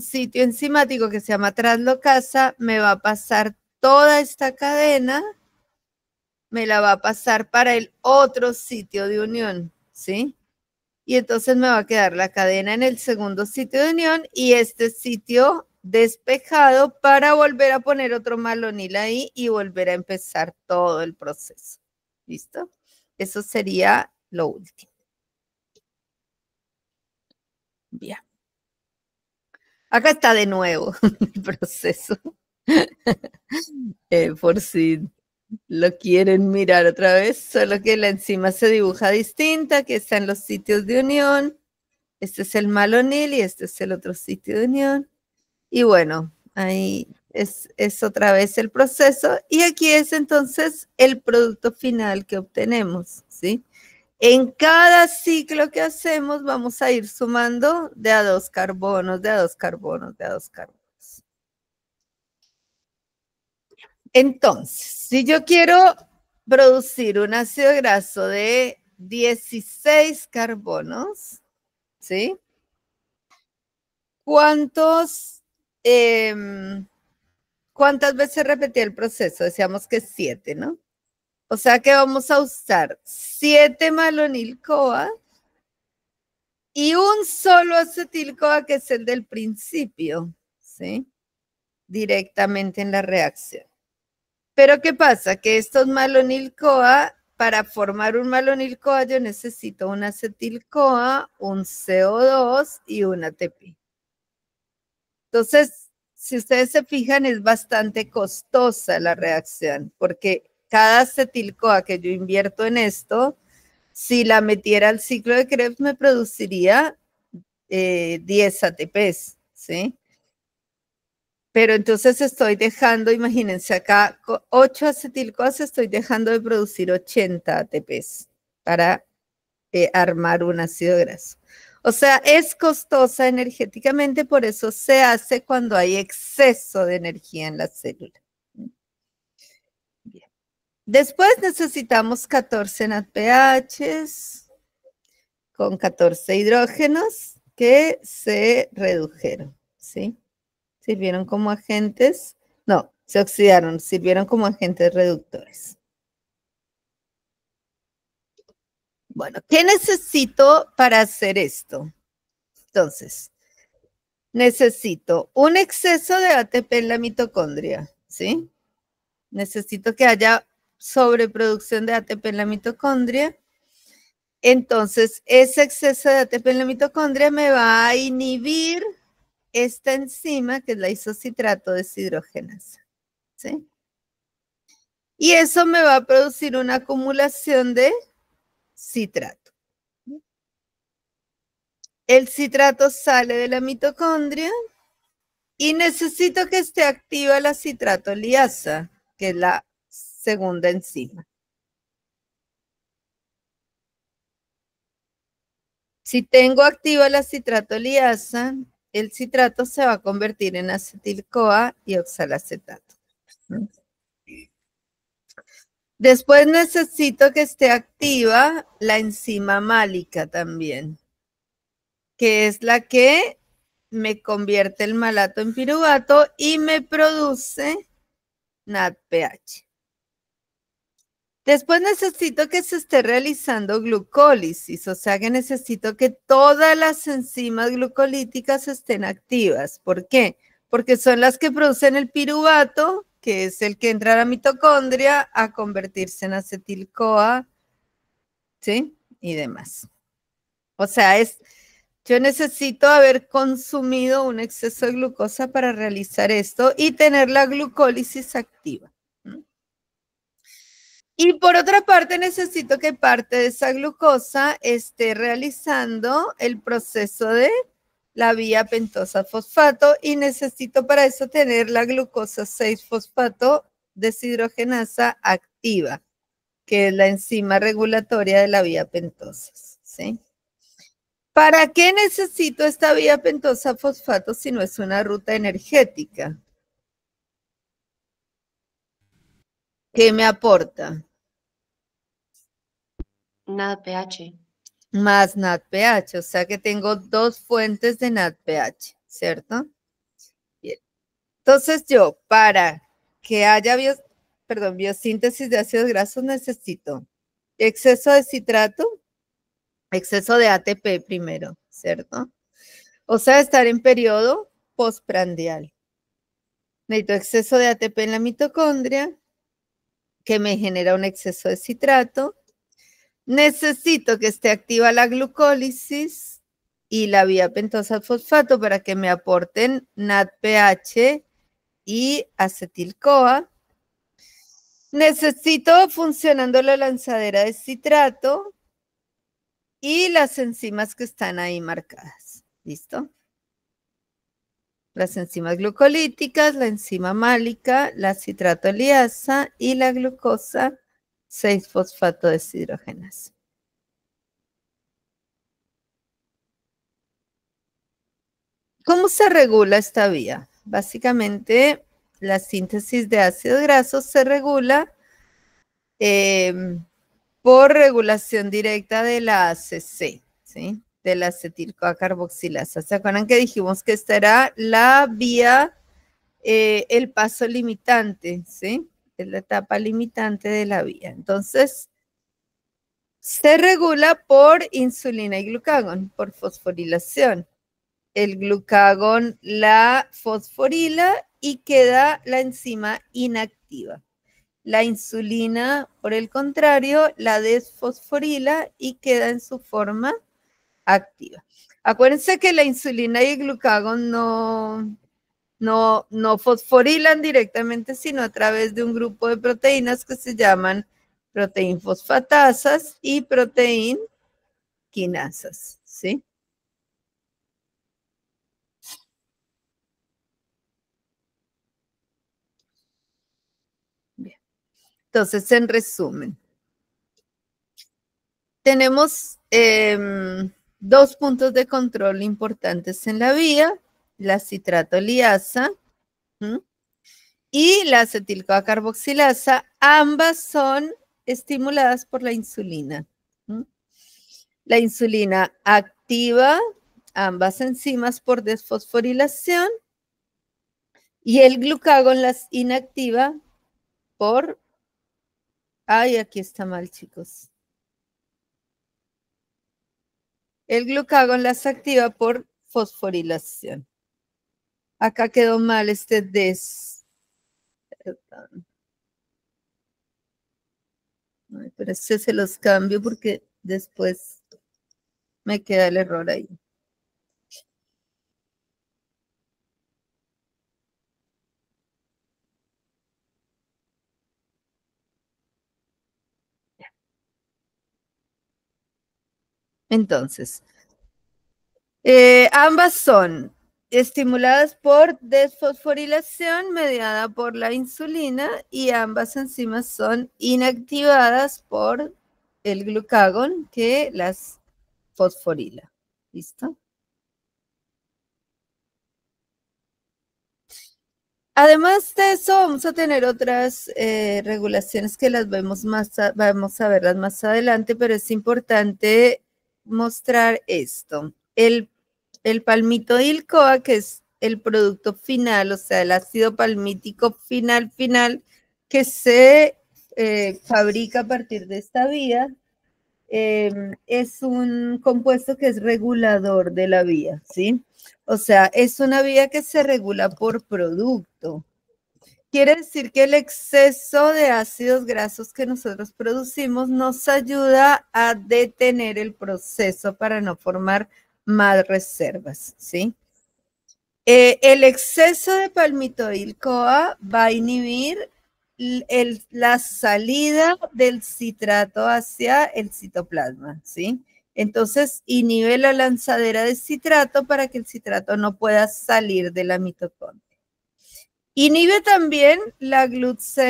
sitio enzimático que se llama translocasa, me va a pasar toda esta cadena, me la va a pasar para el otro sitio de unión, ¿sí? Y entonces me va a quedar la cadena en el segundo sitio de unión y este sitio despejado para volver a poner otro malonil ahí y volver a empezar todo el proceso. ¿Listo? Eso sería lo último. Bien. Acá está de nuevo el proceso. Por si lo quieren mirar otra vez, solo que la enzima se dibuja distinta, que está en los sitios de unión. Este es el malonil y este es el otro sitio de unión. Y bueno, ahí es otra vez el proceso. Y aquí es entonces el producto final que obtenemos, ¿sí? En cada ciclo que hacemos vamos a ir sumando de a 2 carbonos, de a 2 carbonos, de a 2 carbonos. Entonces, si yo quiero producir un ácido graso de 16 carbonos, ¿sí? ¿Cuántas veces repetí el proceso? Decíamos que 7, ¿no? O sea que vamos a usar 7 malonil-CoA y un solo acetil-CoA, que es el del principio, ¿sí? Directamente en la reacción. Pero ¿qué pasa? Que estos malonil-CoA, para formar un malonil-CoA yo necesito un acetil-CoA, un CO2 y un ATP. Entonces, si ustedes se fijan, es bastante costosa la reacción, porque cada acetil-CoA que yo invierto en esto, si la metiera al ciclo de Krebs, me produciría 10 ATPs, ¿sí? Pero entonces estoy dejando, imagínense acá, 8 acetil-CoA estoy dejando de producir 80 ATPs para armar un ácido graso. O sea, es costosa energéticamente, por eso se hace cuando hay exceso de energía en la célula. Bien. Después necesitamos 14 NADPHs con 14 hidrógenos que se redujeron, ¿sí? Sirvieron como agentes, no, se oxidaron, sirvieron como agentes reductores. Bueno, ¿qué necesito para hacer esto? Entonces, necesito un exceso de ATP en la mitocondria, ¿sí? Necesito que haya sobreproducción de ATP en la mitocondria. Entonces, ese exceso de ATP en la mitocondria me va a inhibir esta enzima, que es la isocitrato deshidrogenasa, ¿sí? Y eso me va a producir una acumulación de citrato. El citrato sale de la mitocondria y necesito que esté activa la citratoliasa, que es la segunda enzima. Si tengo activa la citratoliasa, el citrato se va a convertir en acetil-CoA y oxalacetato. Después necesito que esté activa la enzima málica también, que es la que me convierte el malato en piruvato y me produce NADPH. Después necesito que se esté realizando glucólisis, o sea que necesito que todas las enzimas glucolíticas estén activas. ¿Por qué? Porque son las que producen el piruvato, que es el que entra a la mitocondria a convertirse en acetil-CoA, ¿sí? Y demás. O sea, yo necesito haber consumido un exceso de glucosa para realizar esto y tener la glucólisis activa. Y por otra parte, necesito que parte de esa glucosa esté realizando el proceso de la vía pentosa fosfato y necesito para eso tener la glucosa 6-fosfato deshidrogenasa activa, que es la enzima regulatoria de la vía pentosa, ¿sí? ¿Para qué necesito esta vía pentosa fosfato si no es una ruta energética? ¿Qué me aporta? NADPH. Más NADPH, o sea que tengo dos fuentes de NADPH, ¿cierto? Bien. Entonces yo, para que haya biosíntesis de ácidos grasos, necesito exceso de citrato, exceso de ATP primero, ¿cierto? O sea, estar en periodo postprandial. Necesito exceso de ATP en la mitocondria, que me genera un exceso de citrato. Necesito que esté activa la glucólisis y la vía pentosa fosfato para que me aporten NADPH y acetil-CoA. Necesito funcionando la lanzadera de citrato y las enzimas que están ahí marcadas. ¿Listo? Las enzimas glucolíticas, la enzima málica, la citratoliasa y la glucosa 6-fosfato deshidrogenasa. ¿Cómo se regula esta vía? Básicamente, la síntesis de ácidos grasos se regula por regulación directa de la ACC, ¿sí? De la acetil-CoA carboxilasa. ¿Se acuerdan que dijimos que esta era la vía, el paso limitante, ¿sí? Es la etapa limitante de la vía. Entonces, se regula por insulina y glucagón, por fosforilación. El glucagón la fosforila y queda la enzima inactiva. La insulina, por el contrario, la desfosforila y queda en su forma activa. Acuérdense que la insulina y el glucagón no fosforilan directamente, sino a través de un grupo de proteínas que se llaman proteinfosfatasas y proteinquinasas, ¿sí? Bien. Entonces, en resumen, tenemos dos puntos de control importantes en la vía, la citratoliasa y la acetil-CoA-carboxilasa. Ambas son estimuladas por la insulina. La insulina activa ambas enzimas por desfosforilación y el glucagón las inactiva por... Ay, aquí está mal, chicos. El glucagón las activa por fosforilación. Acá quedó mal este des. Ay, pero este se los cambio porque después me queda el error ahí. Entonces, ambas son estimuladas por desfosforilación mediada por la insulina y ambas enzimas son inactivadas por el glucagón que las fosforila. ¿Listo? Además de eso, vamos a tener otras regulaciones que las vemos vamos a verlas más adelante, pero es importante mostrar esto. El palmitoil-CoA, que es el producto final, o sea, el ácido palmítico final que se fabrica a partir de esta vía, es un compuesto que es regulador de la vía, ¿sí? O sea, es una vía que se regula por producto. Quiere decir que el exceso de ácidos grasos que nosotros producimos nos ayuda a detener el proceso para no formar más reservas, ¿sí? El exceso de palmitoil-CoA va a inhibir la salida del citrato hacia el citoplasma, ¿sí? Entonces, inhibe la lanzadera de citrato para que el citrato no pueda salir de la mitocondria. Inhibe también la la glucosa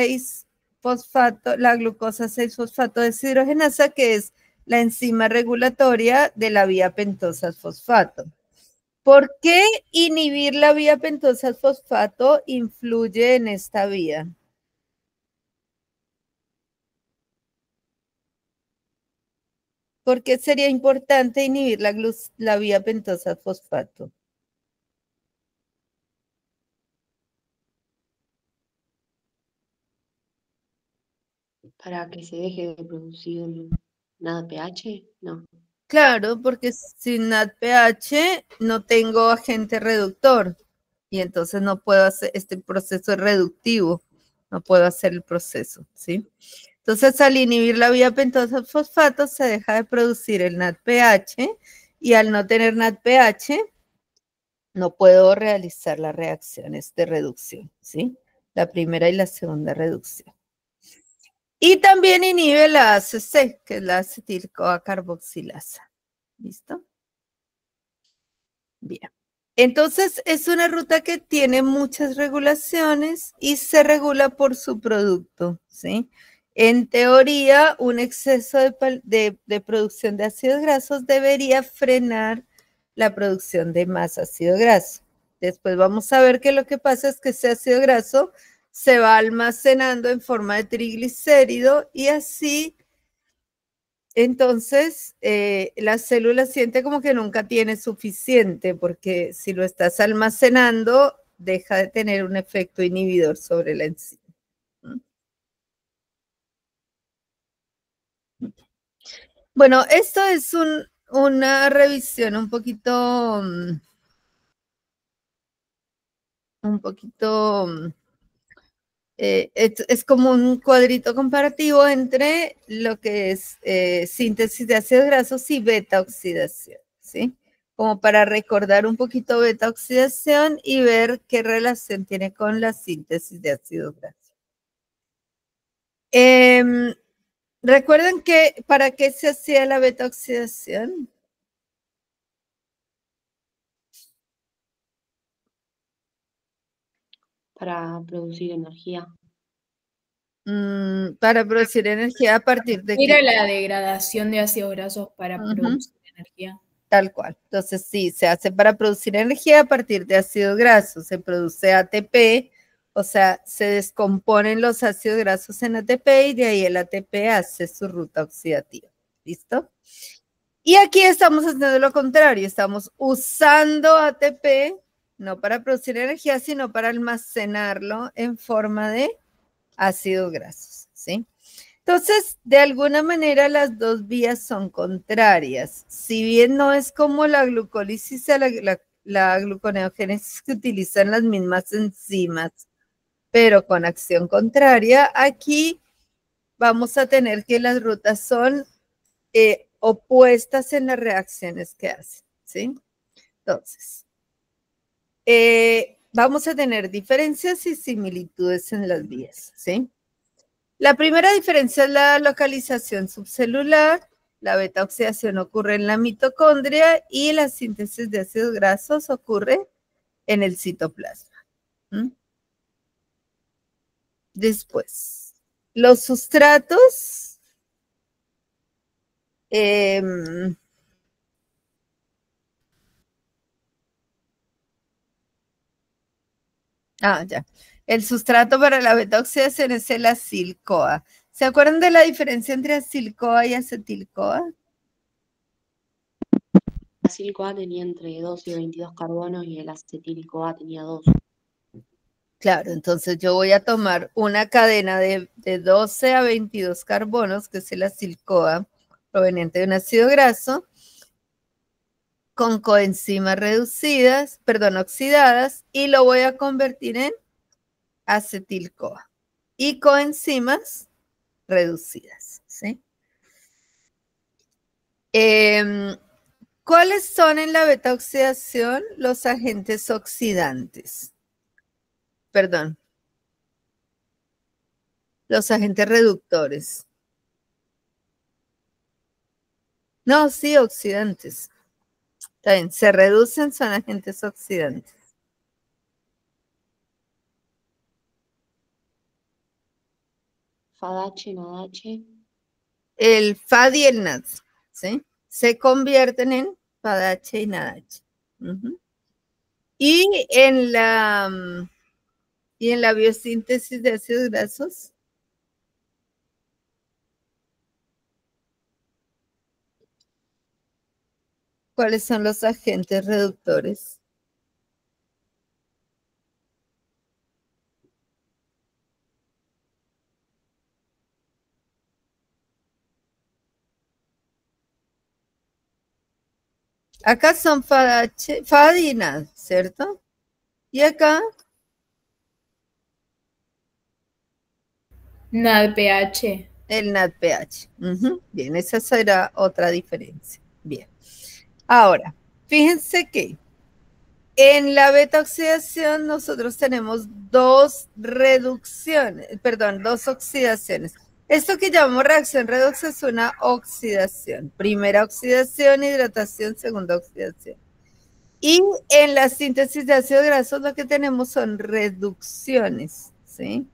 6-fosfato deshidrogenasa, que es la enzima regulatoria de la vía pentosa-fosfato. ¿Por qué inhibir la vía pentosa-fosfato influye en esta vía? ¿Por qué sería importante inhibir la vía pentosa-fosfato? Para que se deje de producir NADPH, no. Claro, porque sin NADPH no tengo agente reductor y entonces no puedo hacer este proceso reductivo, no puedo hacer el proceso, ¿sí? Entonces, al inhibir la vía pentosa-fosfato se deja de producir el NADPH y al no tener NADPH no puedo realizar las reacciones de reducción, ¿sí? La primera y la segunda reducción. Y también inhibe la ACC, que es la acetil-CoA-carboxilasa. ¿Listo? Bien. Entonces, es una ruta que tiene muchas regulaciones y se regula por su producto, ¿sí? En teoría, un exceso de producción de ácidos grasos debería frenar la producción de más ácido graso. Después vamos a ver que lo que pasa es que ese ácido graso se va almacenando en forma de triglicérido y así, entonces, la célula siente como que nunca tiene suficiente porque si lo estás almacenando, deja de tener un efecto inhibidor sobre la enzima. Bueno, esto es una revisión un poquito es como un cuadrito comparativo entre lo que es síntesis de ácidos grasos y beta oxidación, ¿sí? Como para recordar un poquito beta oxidación y ver qué relación tiene con la síntesis de ácidos grasos. ¿Recuerdan que para qué se hacía la beta oxidación? Para producir energía. Para producir energía a partir de Mira qué? la degradación de ácidos grasos para producir energía. Tal cual. Entonces, sí, se hace para producir energía a partir de ácidos grasos. Se produce ATP, o sea, se descomponen los ácidos grasos en ATP y de ahí el ATP hace su ruta oxidativa. ¿Listo? Y aquí estamos haciendo lo contrario. Estamos usando ATP, no para producir energía, sino para almacenarlo en forma de ácidos grasos, ¿sí? Entonces, de alguna manera las dos vías son contrarias. Si bien no es como la glucólisis, la gluconeogénesis que utilizan las mismas enzimas, pero con acción contraria, aquí vamos a tener que las rutas son opuestas en las reacciones que hacen, ¿sí? Entonces, vamos a tener diferencias y similitudes en las vías, ¿sí? La primera diferencia es la localización subcelular. La beta oxidación ocurre en la mitocondria y la síntesis de ácidos grasos ocurre en el citoplasma. Después, los sustratos ya. El sustrato para la beta oxidación es el acil-CoA. ¿Se acuerdan de la diferencia entre acil-CoA y acetil-CoA? El acil-CoA tenía entre 2 y 22 carbonos y el acetil-CoA tenía 2. Claro, entonces yo voy a tomar una cadena de 12 a 22 carbonos, que es el acil-CoA, proveniente de un ácido graso, con coenzimas reducidas, oxidadas, y lo voy a convertir en acetil-CoA. Y coenzimas reducidas, ¿sí? ¿Cuáles son en la beta oxidación los agentes oxidantes? Los agentes reductores. No, sí, oxidantes. Está bien, se reducen, son agentes oxidantes. FADH, NADH. El FAD y el NAD, ¿sí? Se convierten en FADH y NADH. Y en la biosíntesis de ácidos grasos, ¿cuáles son los agentes reductores? Acá son FAD y NAD, ¿cierto? Y acá, NADPH. el NADPH. Bien, esa será otra diferencia. Bien. Ahora, fíjense que en la beta oxidación nosotros tenemos dos oxidaciones. Esto que llamamos reacción redox es una oxidación. Primera oxidación, hidratación, segunda oxidación. Y en la síntesis de ácidos grasos lo que tenemos son reducciones, ¿sí?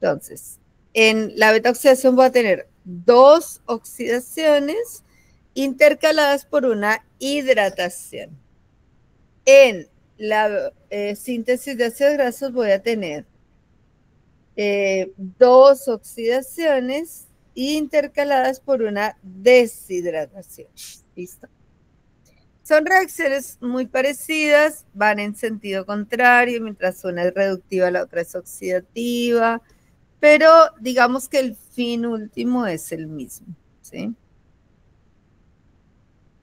Entonces, en la beta oxidación voy a tener dos oxidaciones intercaladas por una hidratación. En la síntesis de ácidos grasos voy a tener dos oxidaciones intercaladas por una deshidratación. ¿Listo? Son reacciones muy parecidas, van en sentido contrario, mientras una es reductiva, la otra es oxidativa, pero digamos que el fin último es el mismo, ¿sí?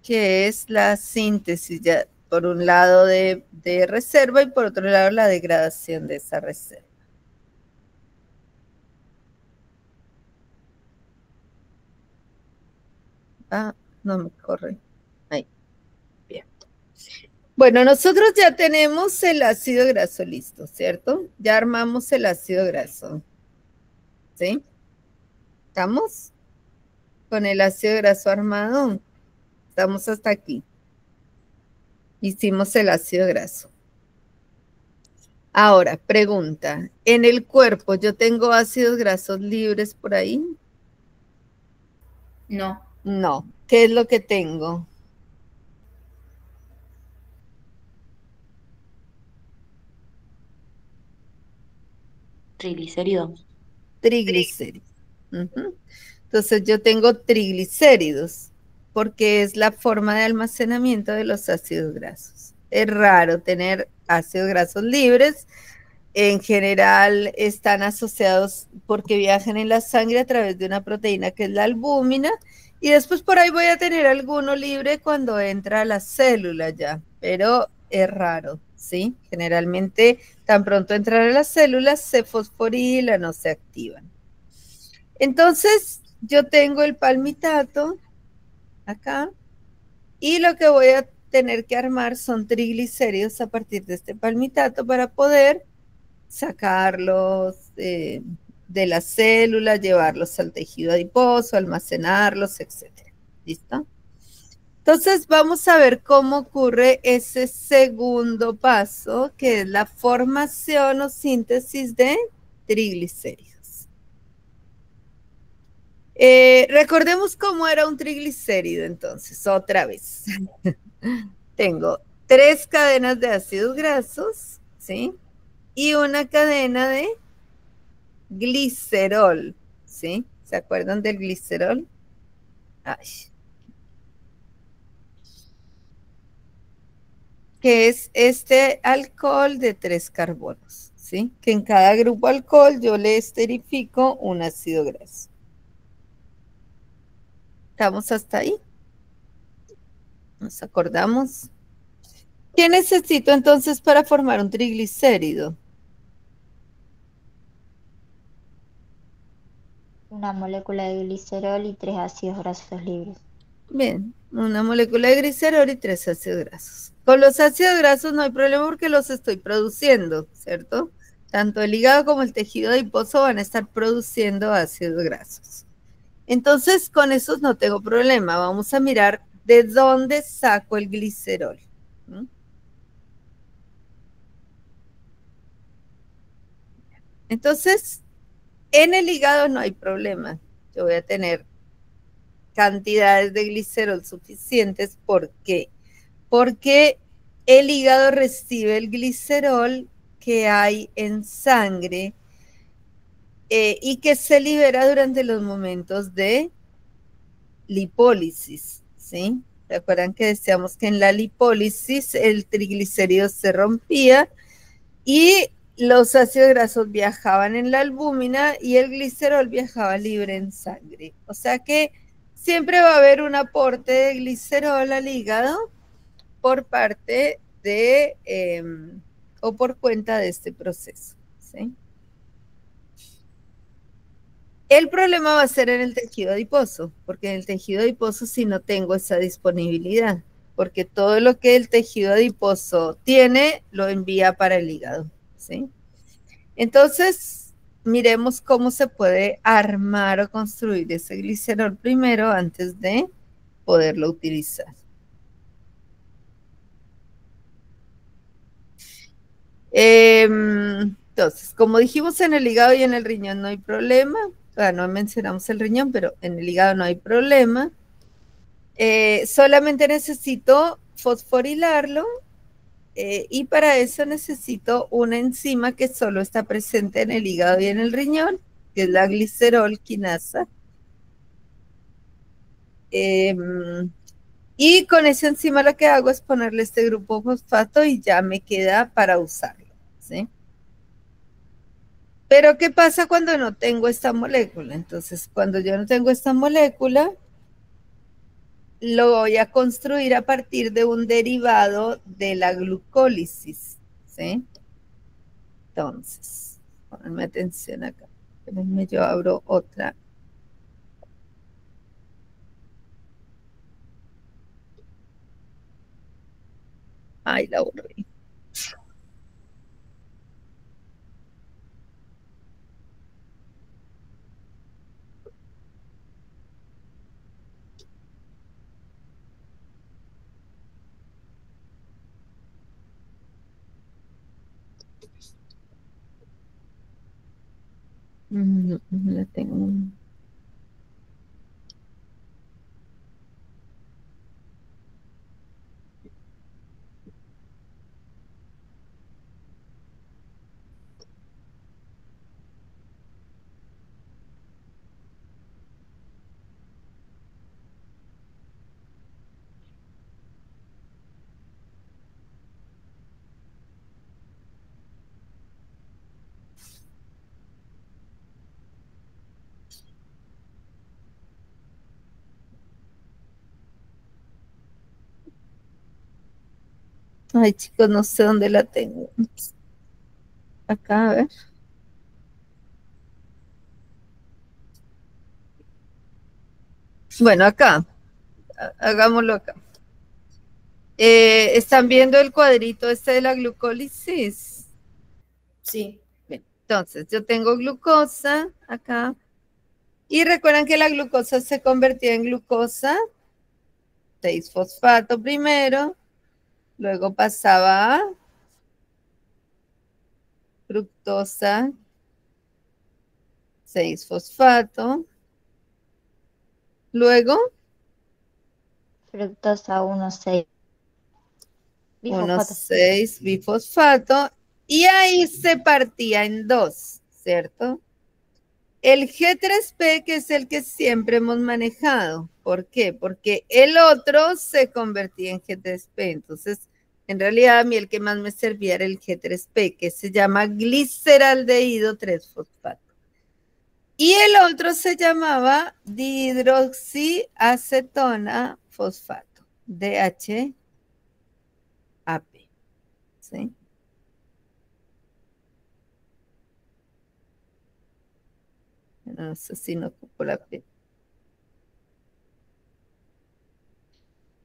Que es la síntesis, ya, por un lado de reserva y por otro lado la degradación de esa reserva. No me corre. Ahí. Bien. Bueno, nosotros ya tenemos el ácido graso listo, ¿cierto? Ya armamos el ácido graso. ¿Sí? ¿Estamos? Con el ácido graso armado. Estamos hasta aquí. Hicimos el ácido graso. Ahora, pregunta, ¿en el cuerpo yo tengo ácidos grasos libres por ahí? No. No. ¿Qué es lo que tengo? Triglicéridos. Triglicéridos. Ujú. Entonces yo tengo triglicéridos porque es la forma de almacenamiento de los ácidos grasos. Es raro tener ácidos grasos libres. En general están asociados porque viajan en la sangre a través de una proteína que es la albúmina y después por ahí voy a tener alguno libre cuando entra a la célula ya, pero es raro, ¿sí? Generalmente tan pronto entran a las células se fosforilan o se activan. Entonces yo tengo el palmitato acá y lo que voy a tener que armar son triglicéridos a partir de este palmitato para poder sacarlos de las células, llevarlos al tejido adiposo, almacenarlos, etcétera. ¿Listo? Entonces vamos a ver cómo ocurre ese segundo paso, que es la formación o síntesis de triglicéridos. Recordemos cómo era un triglicérido entonces, otra vez. Tengo 3 cadenas de ácidos grasos, ¿sí? Y una cadena de glicerol, ¿sí? ¿Se acuerdan del glicerol? Ay. Que es este alcohol de 3 carbonos, ¿sí? Que en cada grupo alcohol yo le esterifico un ácido graso. ¿Estamos hasta ahí? ¿Nos acordamos? ¿Qué necesito entonces para formar un triglicérido? Una molécula de glicerol y 3 ácidos grasos libres. Bien, una molécula de glicerol y 3 ácidos grasos. Con los ácidos grasos no hay problema porque los estoy produciendo, ¿cierto? Tanto el hígado como el tejido adiposo van a estar produciendo ácidos grasos. Entonces, con esos no tengo problema. Vamos a mirar de dónde saco el glicerol. ¿Mm? Entonces, en el hígado no hay problema. Yo voy a tener cantidades de glicerol suficientes. ¿Por qué? Porque el hígado recibe el glicerol que hay en sangre y que se libera durante los momentos de lipólisis, ¿sí? ¿Se acuerdan que decíamos que en la lipólisis el triglicérido se rompía y los ácidos grasos viajaban en la albúmina y el glicerol viajaba libre en sangre? O sea que siempre va a haber un aporte de glicerol al hígado por parte de o por cuenta de este proceso, ¿sí? El problema va a ser en el tejido adiposo, porque en el tejido adiposo sí no tengo esa disponibilidad, porque todo lo que el tejido adiposo tiene lo envía para el hígado, ¿sí? Entonces, miremos cómo se puede armar o construir ese glicerol primero antes de poderlo utilizar. Entonces, como dijimos, en el hígado y en el riñón no hay problema. No mencionamos el riñón, pero en el hígado no hay problema. Solamente necesito fosforilarlo y para eso necesito una enzima que solo está presente en el hígado y en el riñón, que es la glicerol quinasa. Y con esa enzima lo que hago es ponerle este grupo fosfato y ya me queda para usarlo, ¿sí? Pero ¿qué pasa cuando no tengo esta molécula? Entonces, cuando yo no tengo esta molécula, lo voy a construir a partir de un derivado de la glucólisis, ¿sí? Entonces, ponme atención acá. Espérenme, yo abro otra. Ay, la borré. La tengo. Ay, chicos, no sé dónde la tengo. Acá, a ver. Bueno, acá. Hagámoslo acá. ¿Están viendo el cuadrito este de la glucólisis? Sí. Bien, entonces, yo tengo glucosa acá. Y recuerdan que la glucosa se convertía en glucosa 6-fosfato primero, luego pasaba a fructosa 6-fosfato, luego Fructosa 1,6. Bifosfato. 1,6-bifosfato, y ahí se partía en dos, ¿cierto? El G3P, que es el que siempre hemos manejado. ¿Por qué? Porque el otro se convertía en G3P. Entonces, en realidad, a mí el que más me servía era el G3P, que se llama gliceraldehído 3-fosfato. Y el otro se llamaba dihidroxiacetona fosfato, DHAP. ¿Sí? No sé si no ocupo la P.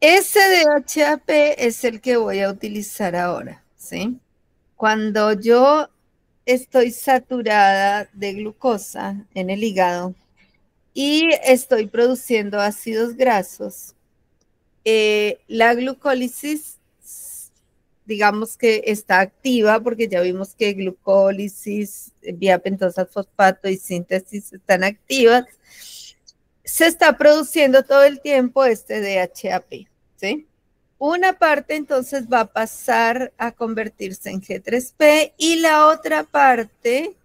Ese DHAP es el que voy a utilizar ahora, ¿sí? Cuando yo estoy saturada de glucosa en el hígado y estoy produciendo ácidos grasos, la glucólisis, digamos que está activa porque ya vimos que glucólisis, vía pentosa fosfato y síntesis están activas. Se está produciendo todo el tiempo este DHAP, ¿sí? Una parte entonces va a pasar a convertirse en G3P y la otra parte,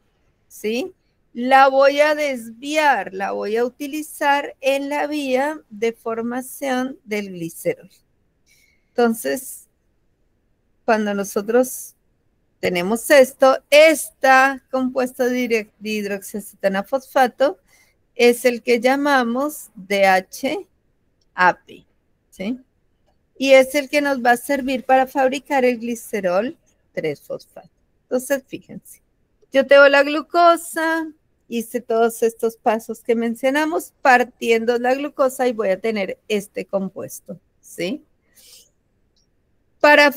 ¿sí? La voy a desviar, la voy a utilizar en la vía de formación del glicerol. Entonces, cuando nosotros tenemos esto, esta compuesto de hidroxiacetona fosfato es el que llamamos DHAP, ¿sí? Y es el que nos va a servir para fabricar el glicerol 3-fosfato. Entonces, fíjense, yo tengo la glucosa, hice todos estos pasos que mencionamos, partiendo la glucosa y voy a tener este compuesto, ¿sí? Para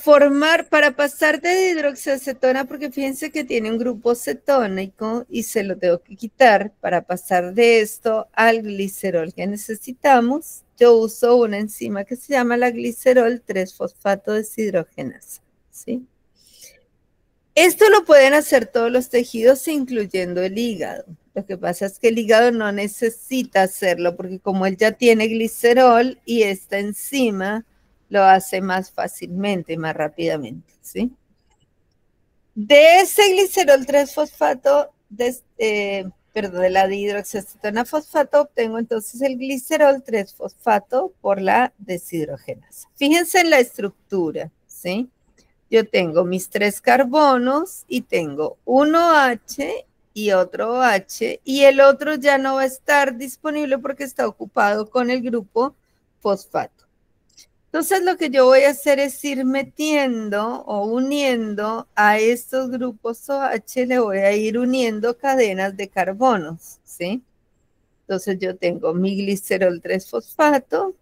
pasar de hidroxiacetona, porque fíjense que tiene un grupo cetónico y se lo tengo que quitar para pasar de esto al glicerol que necesitamos. Yo uso una enzima que se llama la glicerol 3-fosfato deshidrogenasa, ¿sí? Esto lo pueden hacer todos los tejidos, incluyendo el hígado. Lo que pasa es que el hígado no necesita hacerlo porque como él ya tiene glicerol y esta enzima lo hace más fácilmente, más rápidamente, ¿sí? De ese glicerol 3-fosfato, de la dihidroxiacetona fosfato, obtengo entonces el glicerol 3-fosfato por la deshidrogenasa. Fíjense en la estructura, ¿sí? Yo tengo mis 3 carbonos y tengo uno H y otro OH, y el otro ya no va a estar disponible porque está ocupado con el grupo fosfato. Entonces, lo que yo voy a hacer es ir metiendo o uniendo a estos grupos OH, le voy a ir uniendo cadenas de carbonos, ¿sí? Entonces, yo tengo mi glicerol 3-fosfato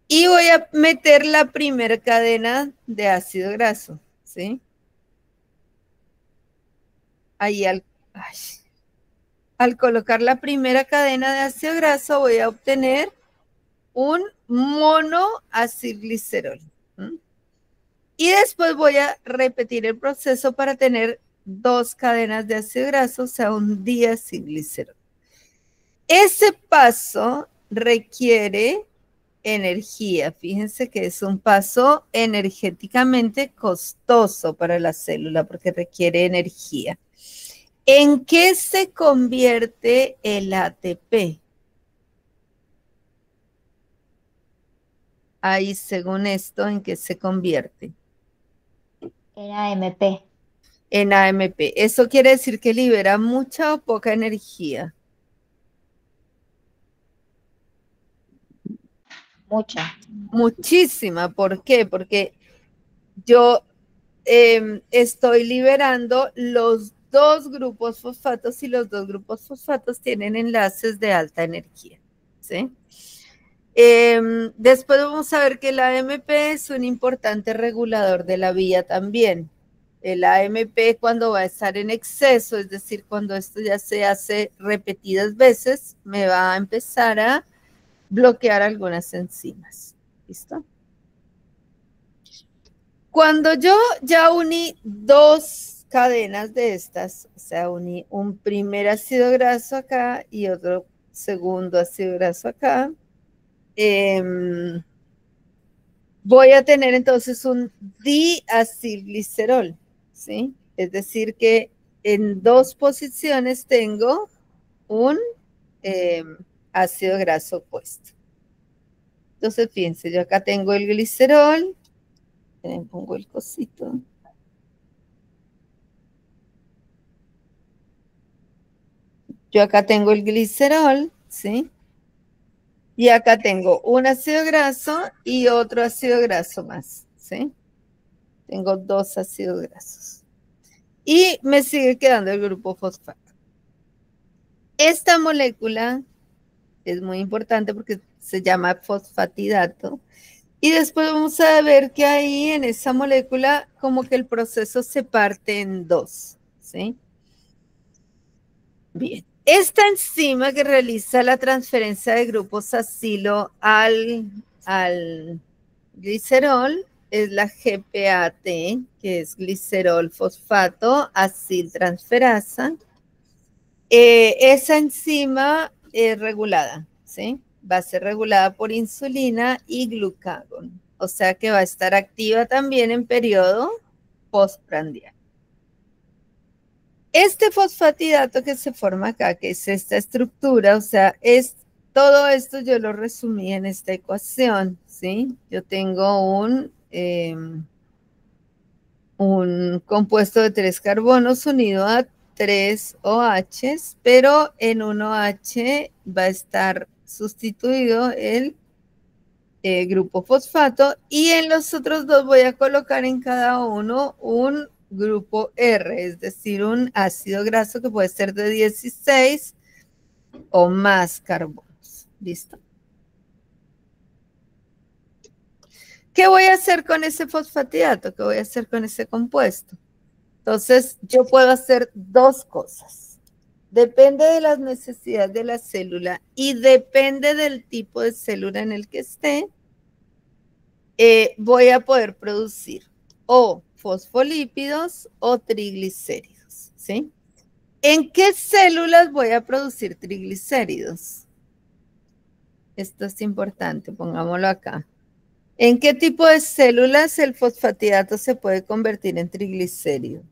y voy a meter la primera cadena de ácido graso, ¿sí? Ahí al colocar la primera cadena de ácido graso voy a obtener un monoacilglicerol. Y después voy a repetir el proceso para tener 2 cadenas de ácido graso, o sea, un diacilglicerol. Ese paso requiere energía. Fíjense que es un paso energéticamente costoso para la célula porque requiere energía. ¿En qué se convierte el ATP? Ahí, según esto, ¿en qué se convierte? En AMP. En AMP. Eso quiere decir que libera mucha o poca energía. Mucha. Muchísima. ¿Por qué? Porque yo estoy liberando los dos grupos fosfatos y los dos grupos fosfatos tienen enlaces de alta energía. ¿Sí? Después vamos a ver que el AMP es un importante regulador de la vía también. El AMP cuando va a estar en exceso, es decir, cuando esto ya se hace repetidas veces, me va a empezar a bloquear algunas enzimas. ¿Listo? Cuando yo ya uní dos cadenas de estas, o sea, uní un primer ácido graso acá y otro segundo ácido graso acá, voy a tener entonces un diacilglicerol, ¿sí? Es decir que en dos posiciones tengo un ácido graso opuesto. Entonces, fíjense, yo acá tengo el glicerol, pongo el cosito. Yo acá tengo el glicerol, ¿sí? Y acá tengo un ácido graso y otro ácido graso más, ¿sí? Tengo dos ácidos grasos. Y me sigue quedando el grupo fosfato. Esta molécula es muy importante porque se llama fosfatidato. Y después vamos a ver que ahí en esa molécula como que el proceso se parte en dos, ¿sí? Bien. Esta enzima que realiza la transferencia de grupos acilo al glicerol es la GPAT, que es glicerol fosfato aciltransferasa. Esa enzima es regulada, ¿sí? Va a ser regulada por insulina y glucagón. O sea que va a estar activa también en periodo postprandial. Este fosfatidato que se forma acá, que es esta estructura, o sea, todo esto yo lo resumí en esta ecuación, ¿sí? Yo tengo un compuesto de 3 carbonos unido a 3 OHs, pero en un OH va a estar sustituido el grupo fosfato y en los otros dos voy a colocar en cada uno un grupo R, es decir, un ácido graso que puede ser de 16 o más carbonos. ¿Listo? ¿Qué voy a hacer con ese fosfatidato? ¿Qué voy a hacer con ese compuesto? Entonces, yo puedo hacer dos cosas. Depende de las necesidades de la célula y depende del tipo de célula en el que esté, voy a poder producir o fosfolípidos o triglicéridos, ¿sí? ¿En qué células voy a producir triglicéridos? Esto es importante, pongámoslo acá. ¿En qué tipo de células el fosfatidato se puede convertir en triglicérido?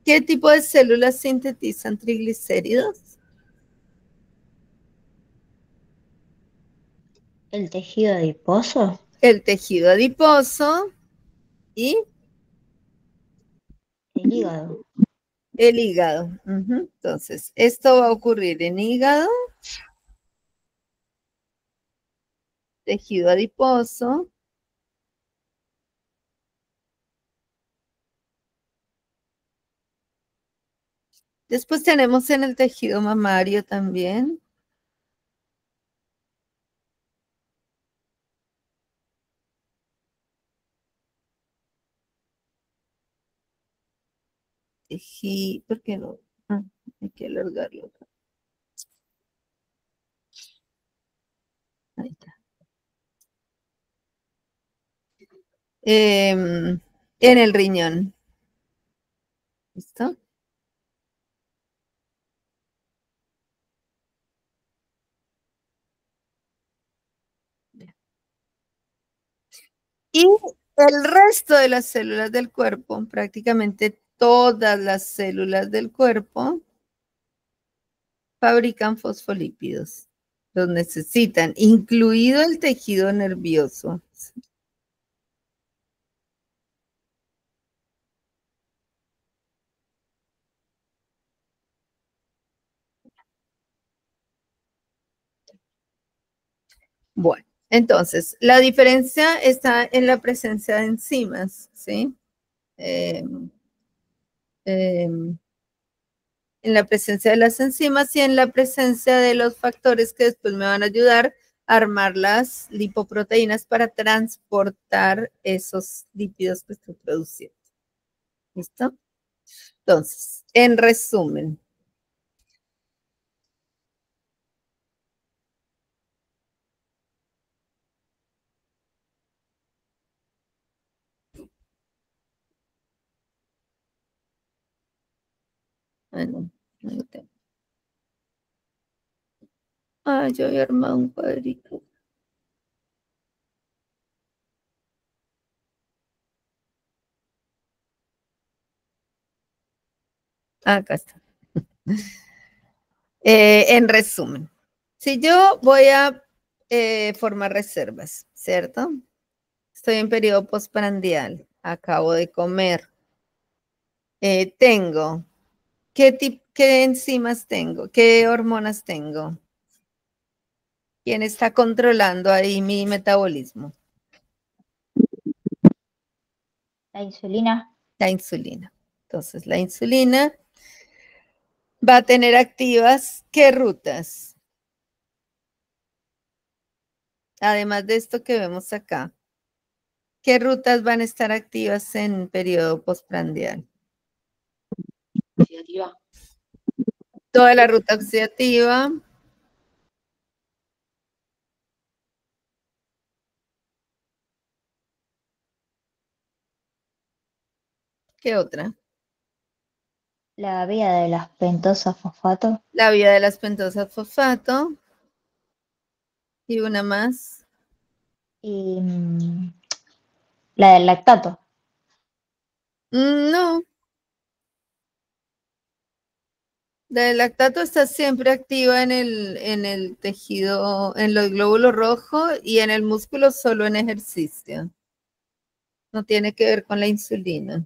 ¿Qué tipo de células sintetizan triglicéridos? El tejido adiposo. El tejido adiposo y El hígado. el hígado. Entonces, esto va a ocurrir en hígado, tejido adiposo, después tenemos en el tejido mamario también. ¿Por qué no? Hay que alargarlo. Ahí está. En el riñón. ¿Listo? Y el resto de las células del cuerpo, prácticamente todas las células del cuerpo, fabrican fosfolípidos. Los necesitan, incluido el tejido nervioso. Bueno, entonces, la diferencia está en la presencia de enzimas, ¿sí? En la presencia de las enzimas y en la presencia de los factores que después me van a ayudar a armar las lipoproteínas para transportar esos lípidos que estoy produciendo. ¿Listo? Entonces, en resumen. Bueno, no lo tengo. Ah, yo había armado un cuadrito. Acá está. En resumen, si yo voy a formar reservas, ¿cierto? Estoy en periodo postprandial, acabo de comer. Tengo, ¿qué enzimas tengo? ¿Qué hormonas tengo? ¿Quién está controlando ahí mi metabolismo? La insulina. La insulina. Entonces, la insulina va a tener activas, ¿qué rutas? Además de esto que vemos acá, ¿qué rutas van a estar activas en periodo postprandial? Oxidativa. Toda la ruta oxidativa. ¿Qué otra? La vía de las pentosas fosfato. La vía de las pentosas fosfato. Y una más. Y la del lactato. No. La del lactato está siempre activa en el tejido, en los glóbulos rojos y en el músculo solo en ejercicio. No tiene que ver con la insulina.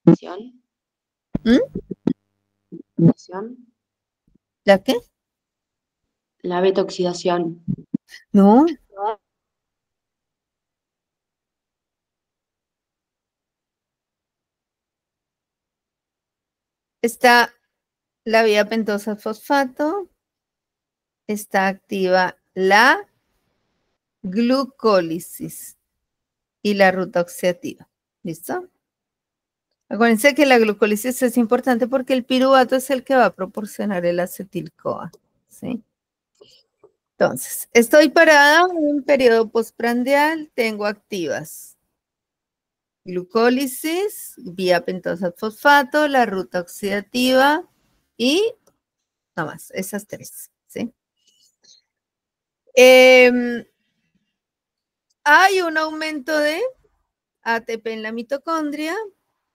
Oxidación. ¿Mm? Oxidación. ¿La qué? La beta-oxidación. No. Está la vía pentosa fosfato. Está activa la glucólisis y la ruta oxidativa. ¿Listo? Acuérdense que la glucólisis es importante porque el piruvato es el que va a proporcionar el acetil-CoA. ¿Sí? Entonces, estoy parada en un periodo postprandial, tengo activas glucólisis, vía pentosa fosfato, la ruta oxidativa y nada más, esas tres. ¿Sí? Hay un aumento de ATP en la mitocondria.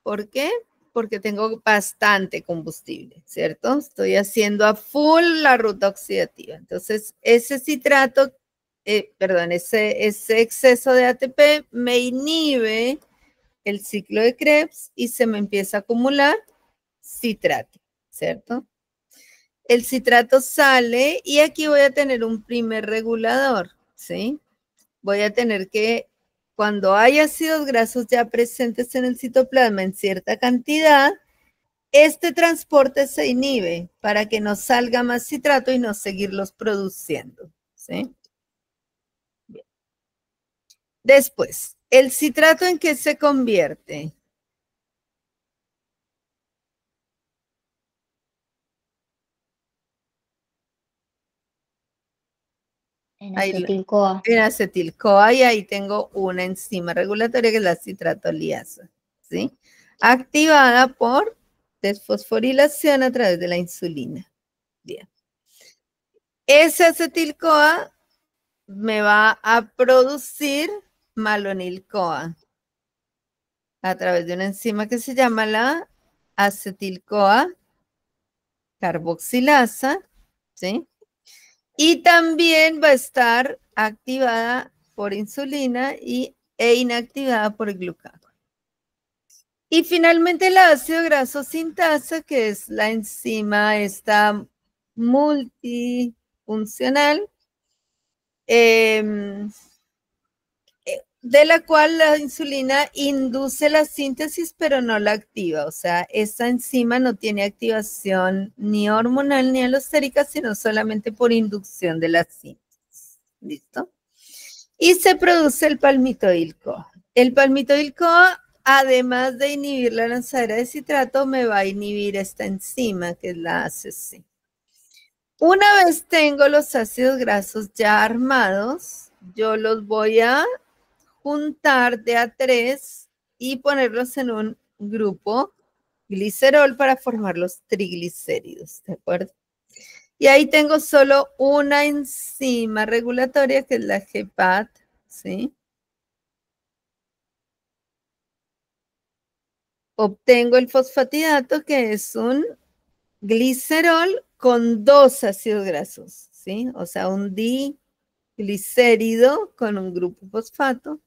¿Por qué? Porque tengo bastante combustible, ¿cierto? Estoy haciendo a full la ruta oxidativa. Entonces, ese citrato, ese exceso de ATP me inhibe el ciclo de Krebs y se me empieza a acumular citrato, ¿cierto? El citrato sale y aquí voy a tener un primer regulador, ¿sí? Voy a tener que, cuando hay ácidos grasos ya presentes en el citoplasma en cierta cantidad, este transporte se inhibe para que no salga más citrato y no seguirlos produciendo. ¿Sí? Bien. Después, ¿el citrato en qué se convierte? En Acetil-CoA. En acetil-CoA, y ahí tengo una enzima regulatoria que es la citratoliasa, ¿sí? Activada por desfosforilación a través de la insulina. Bien. Ese acetil-CoA me va a producir malonil-CoA a través de una enzima que se llama la acetil-CoA carboxilasa, ¿sí? Y también va a estar activada por insulina e inactivada por el glucagón. Y finalmente el ácido graso sintasa, que es la enzima esta multifuncional, de la cual la insulina induce la síntesis, pero no la activa. O sea, esta enzima no tiene activación ni hormonal ni alostérica, sino solamente por inducción de la síntesis. ¿Listo? Y se produce el palmitoil-CoA. El palmitoil-CoA, además de inhibir la lanzadera de citrato, me va a inhibir esta enzima, que es la ACC. Una vez tengo los ácidos grasos ya armados, yo los voy a juntar de a 3 y ponerlos en un grupo glicerol para formar los triglicéridos, ¿de acuerdo? Y ahí tengo solo una enzima regulatoria que es la GPAT, ¿sí? Obtengo el fosfatidato, que es un glicerol con 2 ácidos grasos, ¿sí? O sea, un diglicérido con un grupo fosfato.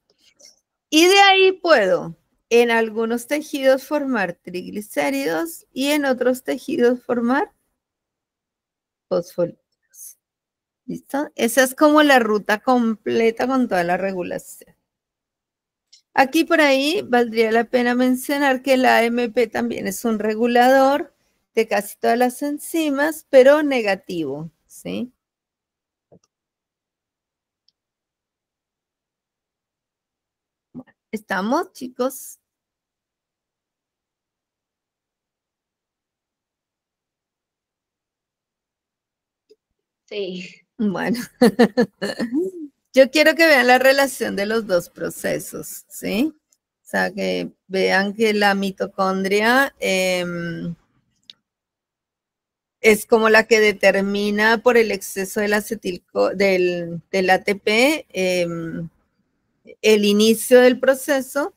Y de ahí puedo en algunos tejidos formar triglicéridos y en otros tejidos formar fosfolípidos. ¿Listo? Esa es como la ruta completa con toda la regulación. Aquí por ahí valdría la pena mencionar que la AMP también es un regulador de casi todas las enzimas, pero negativo, ¿sí? Bueno, ¿estamos, chicos? Sí. Bueno, yo quiero que vean la relación de los dos procesos, ¿sí? O sea, que vean que la mitocondria es como la que determina por el exceso del del ATP el inicio del proceso,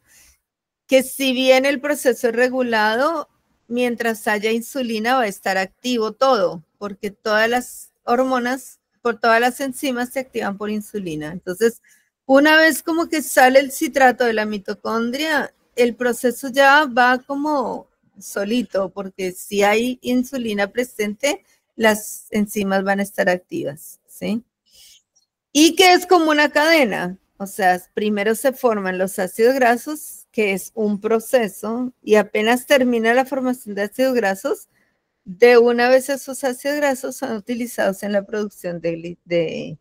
que si bien el proceso es regulado, mientras haya insulina va a estar activo todo, porque todas las hormonas, por todas las enzimas se activan por insulina. Entonces, una vez como que sale el citrato de la mitocondria, el proceso ya va como solito, porque si hay insulina presente, las enzimas van a estar activas, ¿sí? Y que es como una cadena, o sea, primero se forman los ácidos grasos, que es un proceso, y apenas termina la formación de ácidos grasos, de una vez esos ácidos grasos son utilizados en la producción de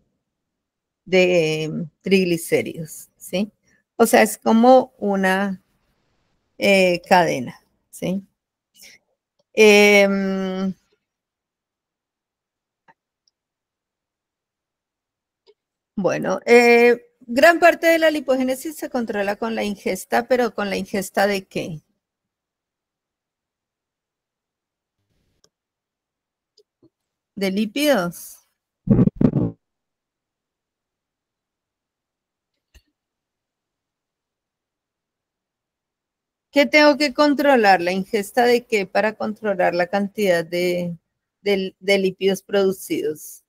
triglicéridos, ¿sí? O sea, es como una cadena, ¿sí? Bueno, gran parte de la lipogénesis se controla con la ingesta, pero ¿con la ingesta de qué? ¿De lípidos? ¿Qué tengo que controlar? ¿La ingesta de qué para controlar la cantidad de lípidos producidos?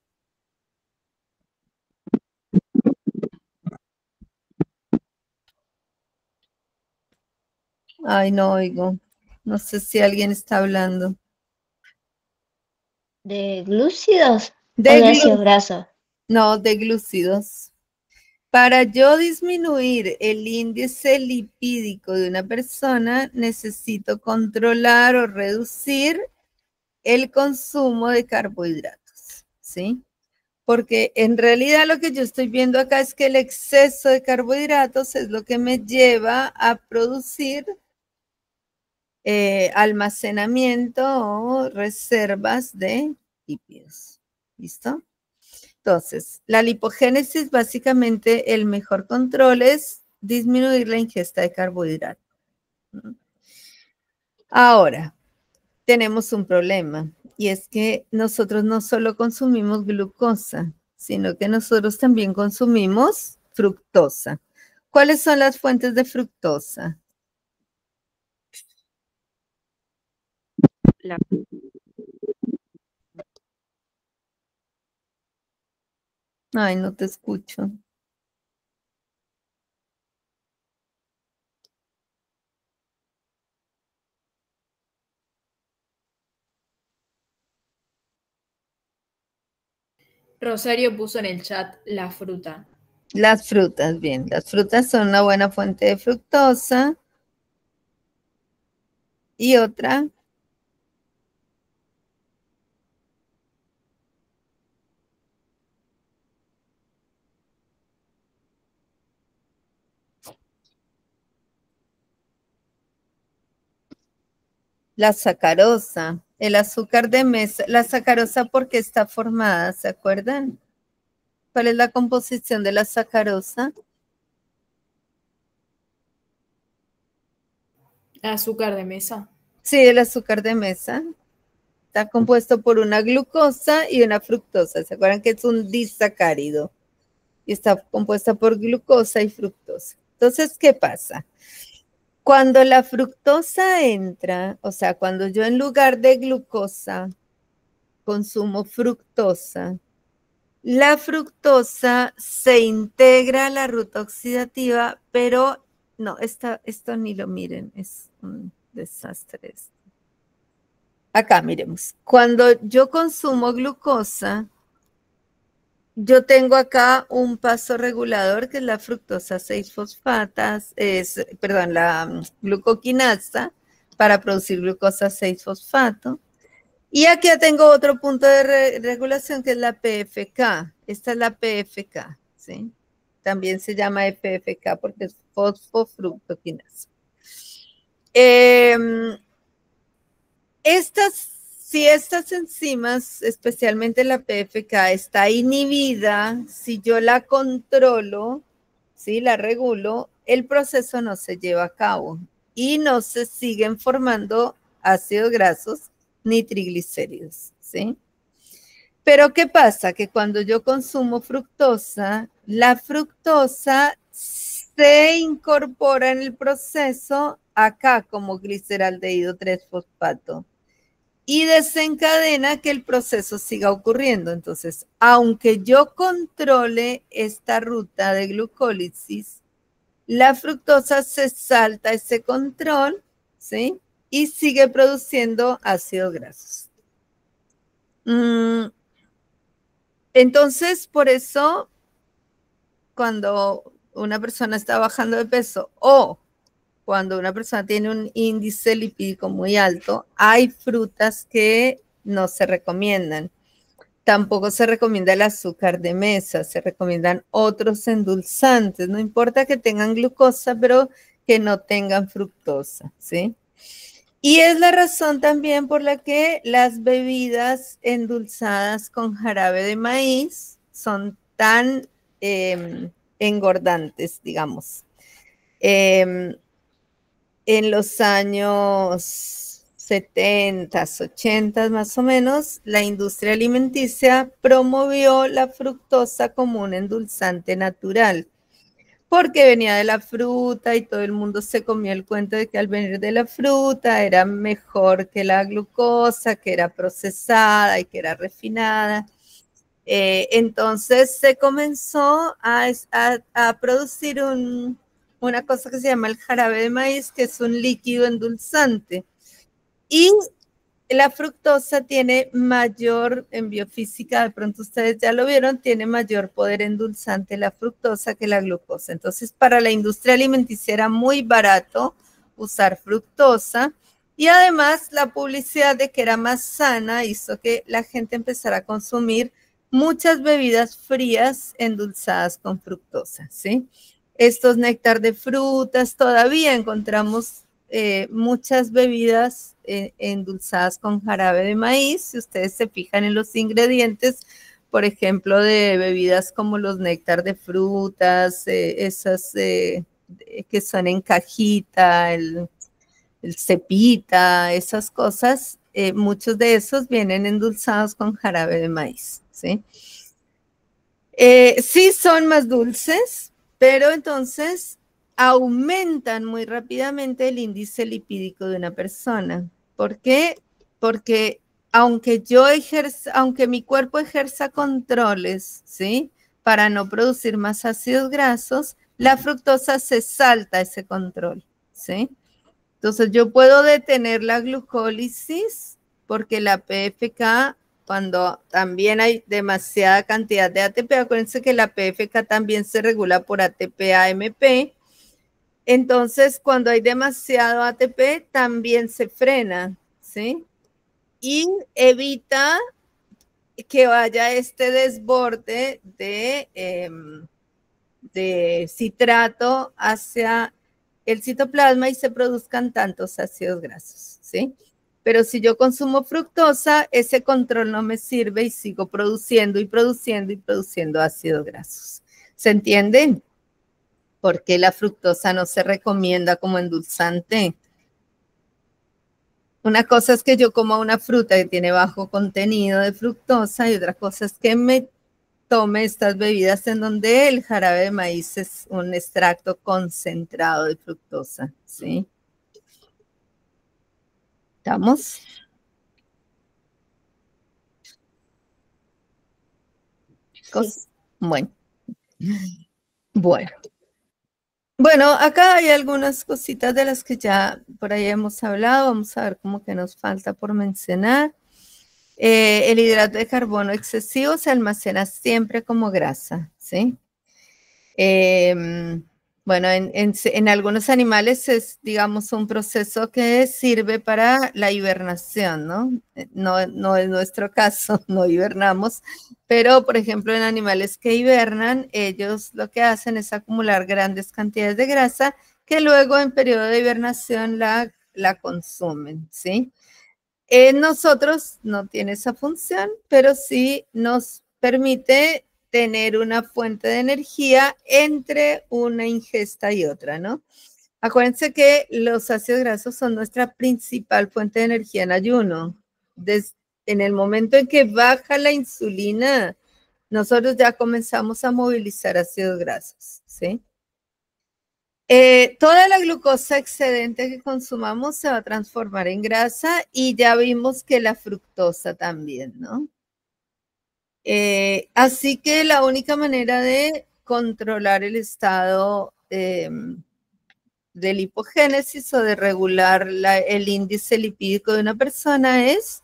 Ay, no oigo. No sé si alguien está hablando. ¿De glúcidos o De de ácidos grasos? No, de glúcidos. Para yo disminuir el índice lipídico de una persona, necesito controlar o reducir el consumo de carbohidratos, ¿sí? Porque en realidad lo que yo estoy viendo acá es que el exceso de carbohidratos es lo que me lleva a producir almacenamiento o reservas de lípidos. ¿Listo? Entonces, la lipogénesis, básicamente, el mejor control es disminuir la ingesta de carbohidratos. Ahora, tenemos un problema, y es que nosotros no solo consumimos glucosa, sino que nosotros también consumimos fructosa. ¿Cuáles son las fuentes de fructosa? Ay, no te escucho. Rosario puso en el chat la fruta. Las frutas, bien. Las frutas son una buena fuente de fructosa. Y otra. La sacarosa, el azúcar de mesa. La sacarosa, ¿por qué está formada? ¿Se acuerdan? ¿Cuál es la composición de la sacarosa? Azúcar de mesa. Sí, el azúcar de mesa. Está compuesto por una glucosa y una fructosa. ¿Se acuerdan que es un disacárido? Y está compuesta por glucosa y fructosa. Entonces, ¿qué pasa? Cuando la fructosa entra, o sea, cuando yo en lugar de glucosa consumo fructosa, la fructosa se integra a la ruta oxidativa, pero no, esto ni lo miren, es un desastre esto. Acá miremos, cuando yo consumo glucosa, yo tengo acá un paso regulador que es la fructosa 6-fosfatas, perdón, la glucoquinasa para producir glucosa 6-fosfato. Y aquí tengo otro punto de regulación que es la PFK. Esta es la PFK, ¿sí? También se llama PFK porque es fosfofructoquinasa. Si estas enzimas, especialmente la PFK, está inhibida, si yo la controlo, ¿sí? La regulo, el proceso no se lleva a cabo y no se siguen formando ácidos grasos ni triglicéridos, ¿sí? Pero ¿qué pasa? Que cuando yo consumo fructosa, la fructosa se incorpora en el proceso acá como gliceraldehído 3-fosfato y desencadena que el proceso siga ocurriendo. Entonces, aunque yo controle esta ruta de glucólisis, la fructosa se salta ese control, ¿sí? Y sigue produciendo ácidos grasos. Entonces, por eso, cuando una persona está bajando de peso o cuando una persona tiene un índice lipídico muy alto, hay frutas que no se recomiendan. Tampoco se recomienda el azúcar de mesa, se recomiendan otros endulzantes. No importa que tengan glucosa, pero que no tengan fructosa, ¿sí? Y es la razón también por la que las bebidas endulzadas con jarabe de maíz son tan engordantes, digamos. En los años 70, 80 más o menos, la industria alimenticia promovió la fructosa como un endulzante natural, porque venía de la fruta y todo el mundo se comió el cuento de que al venir de la fruta era mejor que la glucosa, que era procesada y que era refinada. Entonces se comenzó a producir una cosa que se llama el jarabe de maíz, que es un líquido endulzante. Y la fructosa tiene mayor, en biofísica, de pronto ustedes ya lo vieron, tiene mayor poder endulzante la fructosa que la glucosa. Entonces, para la industria alimenticia era muy barato usar fructosa y además la publicidad de que era más sana hizo que la gente empezara a consumir muchas bebidas frías endulzadas con fructosa, ¿sí? Estos néctar de frutas, todavía encontramos muchas bebidas endulzadas con jarabe de maíz. Si ustedes se fijan en los ingredientes, por ejemplo, de bebidas como los néctar de frutas, esas que son en cajita, el cepita, esas cosas, muchos de esos vienen endulzados con jarabe de maíz, ¿sí? Sí son más dulces, pero entonces aumentan muy rápidamente el índice lipídico de una persona. ¿Por qué? Porque aunque mi cuerpo ejerza controles, ¿sí? Para no producir más ácidos grasos, la fructosa se salta ese control, ¿sí? Entonces yo puedo detener la glucólisis porque la PFK, cuando también hay demasiada cantidad de ATP, acuérdense que la PFK también se regula por ATP-AMP, entonces cuando hay demasiado ATP también se frena, ¿sí? Y evita que vaya este desborde de citrato hacia el citoplasma y se produzcan tantos ácidos grasos, ¿sí? Pero si yo consumo fructosa, ese control no me sirve y sigo produciendo y produciendo y produciendo ácidos grasos. ¿Se entiende? Porque la fructosa no se recomienda como endulzante. Una cosa es que yo coma una fruta que tiene bajo contenido de fructosa y otra cosa es que me tome estas bebidas en donde el jarabe de maíz es un extracto concentrado de fructosa, ¿sí? ¿Estamos? Sí. Bueno. Bueno, acá hay algunas cositas de las que ya por ahí hemos hablado. Vamos a ver cómo que nos falta por mencionar. El hidrato de carbono excesivo se almacena siempre como grasa, ¿sí? Bueno, en algunos animales es, digamos, un proceso que sirve para la hibernación, ¿no? No es nuestro caso, no hibernamos, pero, por ejemplo, en animales que hibernan, ellos lo que hacen es acumular grandes cantidades de grasa que luego en periodo de hibernación la consumen, ¿sí? Nosotros no tiene esa función, pero sí nos permite tener una fuente de energía entre una ingesta y otra, ¿no? Acuérdense que los ácidos grasos son nuestra principal fuente de energía en ayuno. En el momento en que baja la insulina, nosotros ya comenzamos a movilizar ácidos grasos, ¿sí? Toda la glucosa excedente que consumamos se va a transformar en grasa y ya vimos que la fructosa también, ¿no? Así que la única manera de controlar el estado de lipogénesis o de regular el índice lipídico de una persona es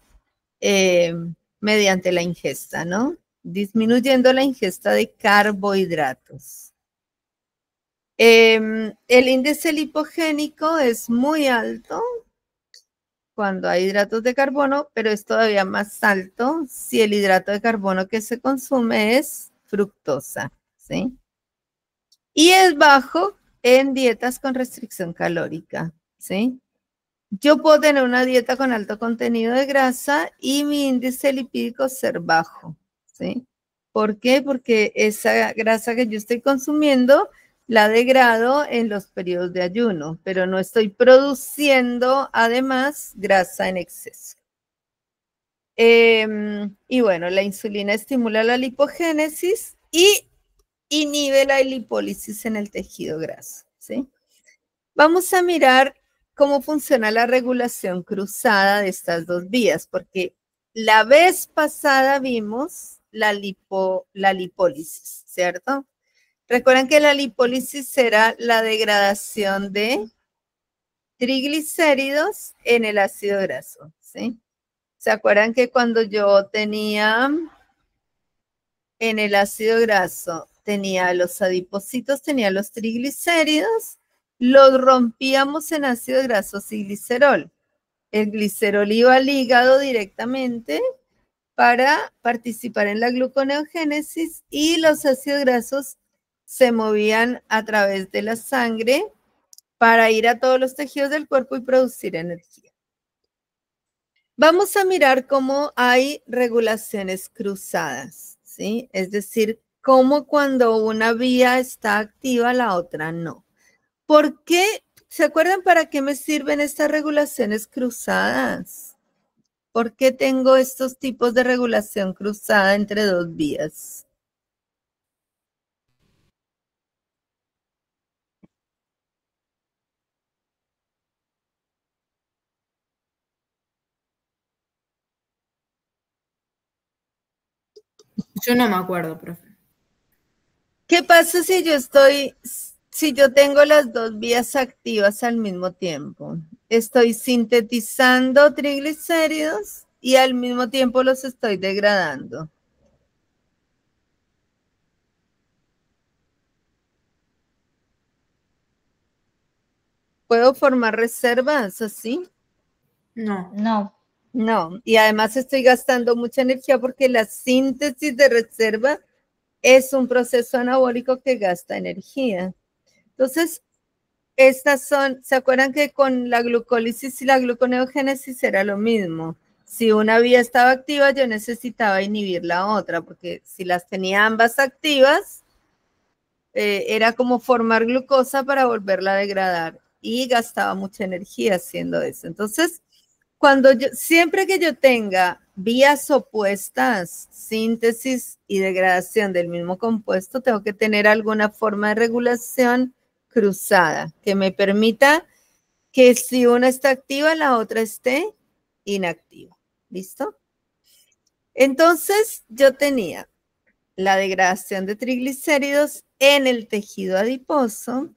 mediante la ingesta, ¿no? Disminuyendo la ingesta de carbohidratos. El índice lipogénico es muy alto cuando hay hidratos de carbono, pero es todavía más alto si el hidrato de carbono que se consume es fructosa, ¿sí? Y es bajo en dietas con restricción calórica, ¿sí? Yo puedo tener una dieta con alto contenido de grasa y mi índice lipídico ser bajo, ¿sí? ¿Por qué? Porque esa grasa que yo estoy consumiendo la degrado en los periodos de ayuno, pero no estoy produciendo además grasa en exceso. Y bueno, la insulina estimula la lipogénesis y inhibe la lipólisis en el tejido graso, ¿sí? Vamos a mirar cómo funciona la regulación cruzada de estas dos vías, porque la vez pasada vimos la lipólisis, ¿cierto? Recuerden que la lipólisis será la degradación de triglicéridos en el ácido graso, ¿sí? ¿Se acuerdan que cuando yo tenía en el ácido graso, tenía los adipocitos, tenía los triglicéridos, los rompíamos en ácido graso y glicerol? El glicerol iba al hígado directamente para participar en la gluconeogénesis y los ácidos grasos se movían a través de la sangre para ir a todos los tejidos del cuerpo y producir energía. Vamos a mirar cómo hay regulaciones cruzadas, ¿sí? Es decir, como cuando una vía está activa, la otra no. ¿Por qué? ¿Se acuerdan para qué me sirven estas regulaciones cruzadas? ¿Por qué tengo estos tipos de regulación cruzada entre dos vías? Yo no me acuerdo, profe. ¿Qué pasa si yo tengo las dos vías activas al mismo tiempo? Estoy sintetizando triglicéridos y al mismo tiempo los estoy degradando. ¿Puedo formar reservas así? No. No, No, y además estoy gastando mucha energía porque la síntesis de reserva es un proceso anabólico que gasta energía. Entonces, estas son, ¿se acuerdan que con la glucólisis y la gluconeogénesis era lo mismo? Si una vía estaba activa, yo necesitaba inhibir la otra, porque si las tenía ambas activas, era como formar glucosa para volverla a degradar y gastaba mucha energía haciendo eso. Entonces, siempre que yo tenga vías opuestas, síntesis y degradación del mismo compuesto, tengo que tener alguna forma de regulación cruzada que me permita que si una está activa, la otra esté inactiva. ¿Listo? Entonces, yo tenía la degradación de triglicéridos en el tejido adiposo.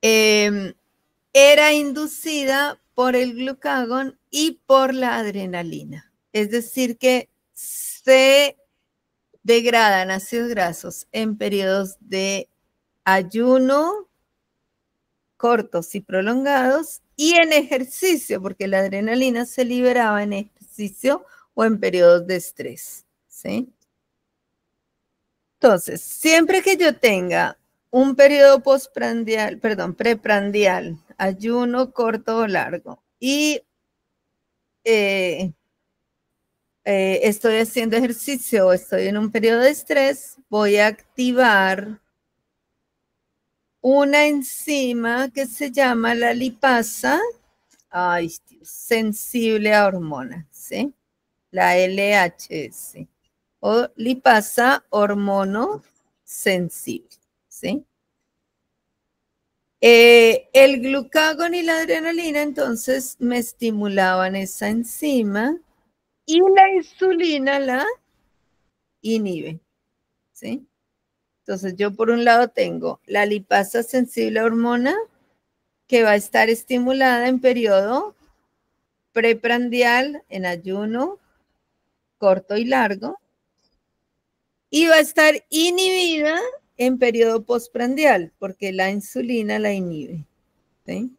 Era inducida por el glucagón y por la adrenalina. Es decir, que se degradan ácidos grasos en periodos de ayuno cortos y prolongados y en ejercicio, porque la adrenalina se liberaba en ejercicio o en periodos de estrés, ¿sí? Entonces, siempre que yo tenga un periodo preprandial, ayuno corto o largo, y estoy haciendo ejercicio o estoy en un periodo de estrés, voy a activar una enzima que se llama la lipasa, sensible a hormonas, ¿sí? La LHS, o lipasa hormono sensible, ¿sí? El glucagón y la adrenalina entonces me estimulaban esa enzima y la insulina la inhibe, ¿sí? Entonces yo por un lado tengo la lipasa sensible a hormona que va a estar estimulada en periodo preprandial, en ayuno corto y largo, y va a estar inhibida en periodo postprandial porque la insulina la inhibe, ¿sí?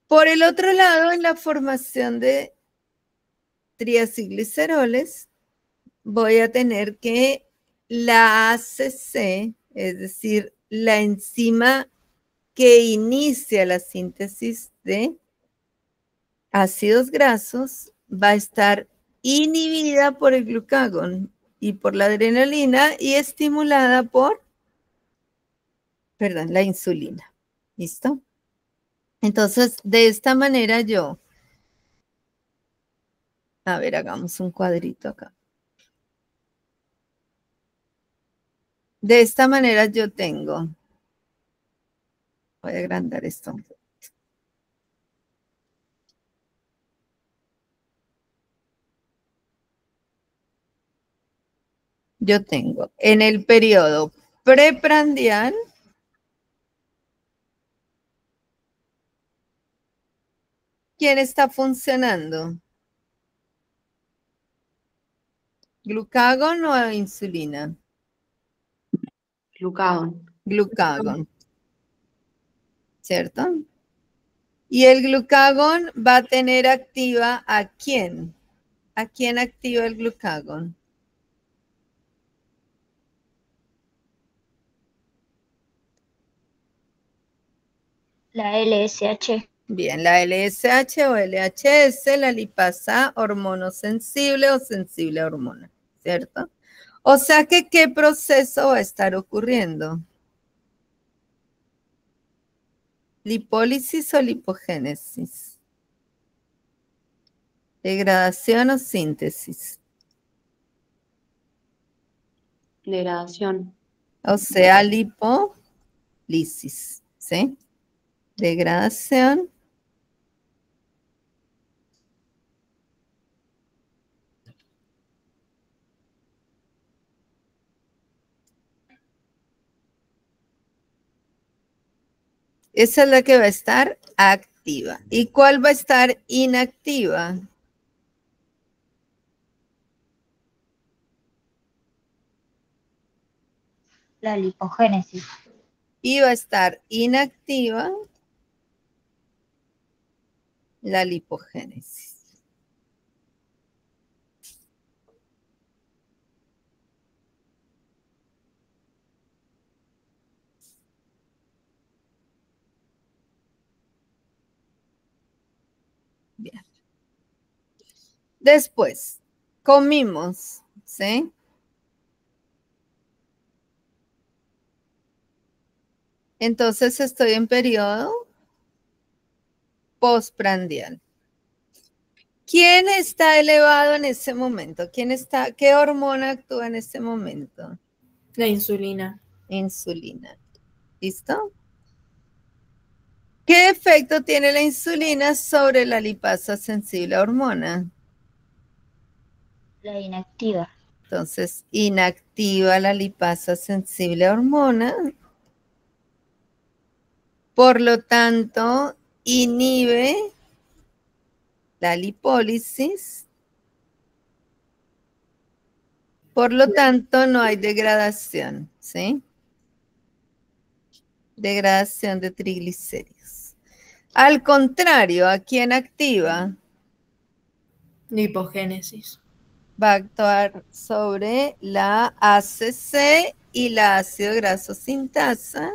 Por el otro lado, en la formación de triacilgliceroles, voy a tener que la ACC, es decir, la enzima que inicia la síntesis de ácidos grasos, va a estar inhibida por el glucagón y por la adrenalina y estimulada por, la insulina. ¿Listo? Entonces, de esta manera a ver, hagamos un cuadrito acá. De esta manera yo tengo, voy a agrandar esto. Yo tengo en el periodo preprandial, ¿quién está funcionando? ¿Glucagón o insulina? Glucagón. Glucagón, ¿cierto? Y el glucagón va a tener activa ¿a quién? ¿A quién activa el glucagón? la LSH. Bien, la LSH o LHS, la lipasa hormonosensible o sensible a hormona, ¿cierto? O sea que, ¿qué proceso va a estar ocurriendo? ¿Lipólisis o lipogénesis? ¿Degradación o síntesis? Degradación. O sea, lipólisis, ¿sí? Degradación. Esa es la que va a estar activa. ¿Y cuál va a estar inactiva? La lipogénesis. Y va a estar inactiva la lipogénesis. Bien. Después, comimos, ¿sí? Entonces estoy en periodo postprandial. ¿Quién está elevado en ese momento? ¿Qué hormona actúa en ese momento? La insulina. Insulina. ¿Listo? ¿Qué efecto tiene la insulina sobre la lipasa sensible a hormona? La inactiva. Entonces, inactiva la lipasa sensible a hormona. Por lo tanto, inhibe la lipólisis. Por lo tanto, no hay degradación, ¿sí? Degradación de triglicéridos. Al contrario, ¿a quién activa? Lipogénesis. Va a actuar sobre la ACC y la ácido graso sintasa.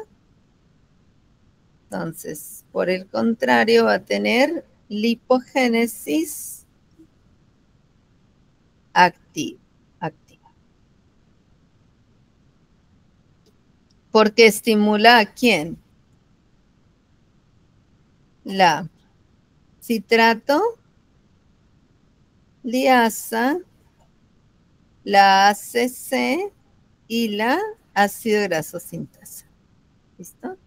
Entonces, por el contrario, va a tener lipogénesis activa. Porque estimula a quién? La citrato, liasa, la ACC y la ácido graso sintasa. ¿Listo?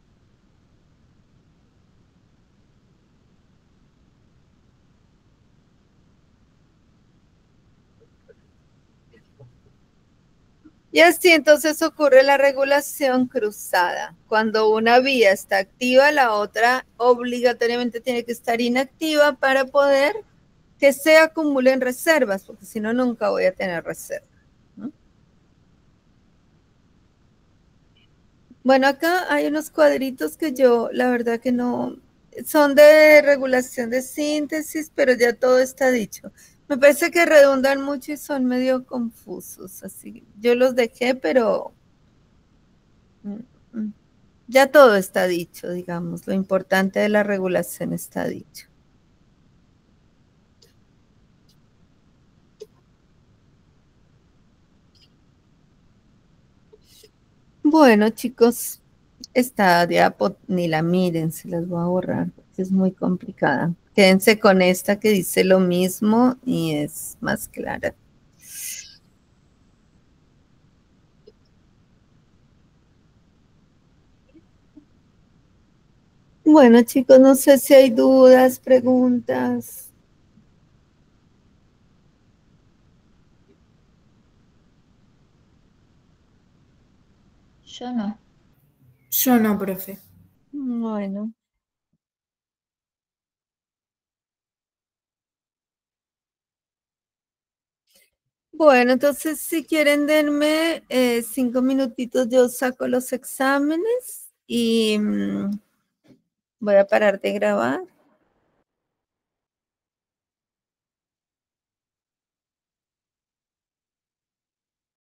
Y así entonces ocurre la regulación cruzada. Cuando una vía está activa, la otra obligatoriamente tiene que estar inactiva para poder que se acumulen reservas, porque si no, nunca voy a tener reserva, ¿no? Bueno, acá hay unos cuadritos que yo, la verdad que no, son de regulación de síntesis, pero ya todo está dicho. Me parece que redundan mucho y son medio confusos, así. Yo los dejé, pero ya todo está dicho, digamos. Lo importante de la regulación está dicho. Bueno, chicos, esta diapo ni la miren, se las voy a borrar porque es muy complicada. Quédense con esta que dice lo mismo y es más clara. Bueno, chicos, no sé si hay dudas, preguntas. Yo no. Yo no, profe. Bueno. Bueno, entonces si quieren denme 5 minutitos, yo saco los exámenes y voy a parar de grabar.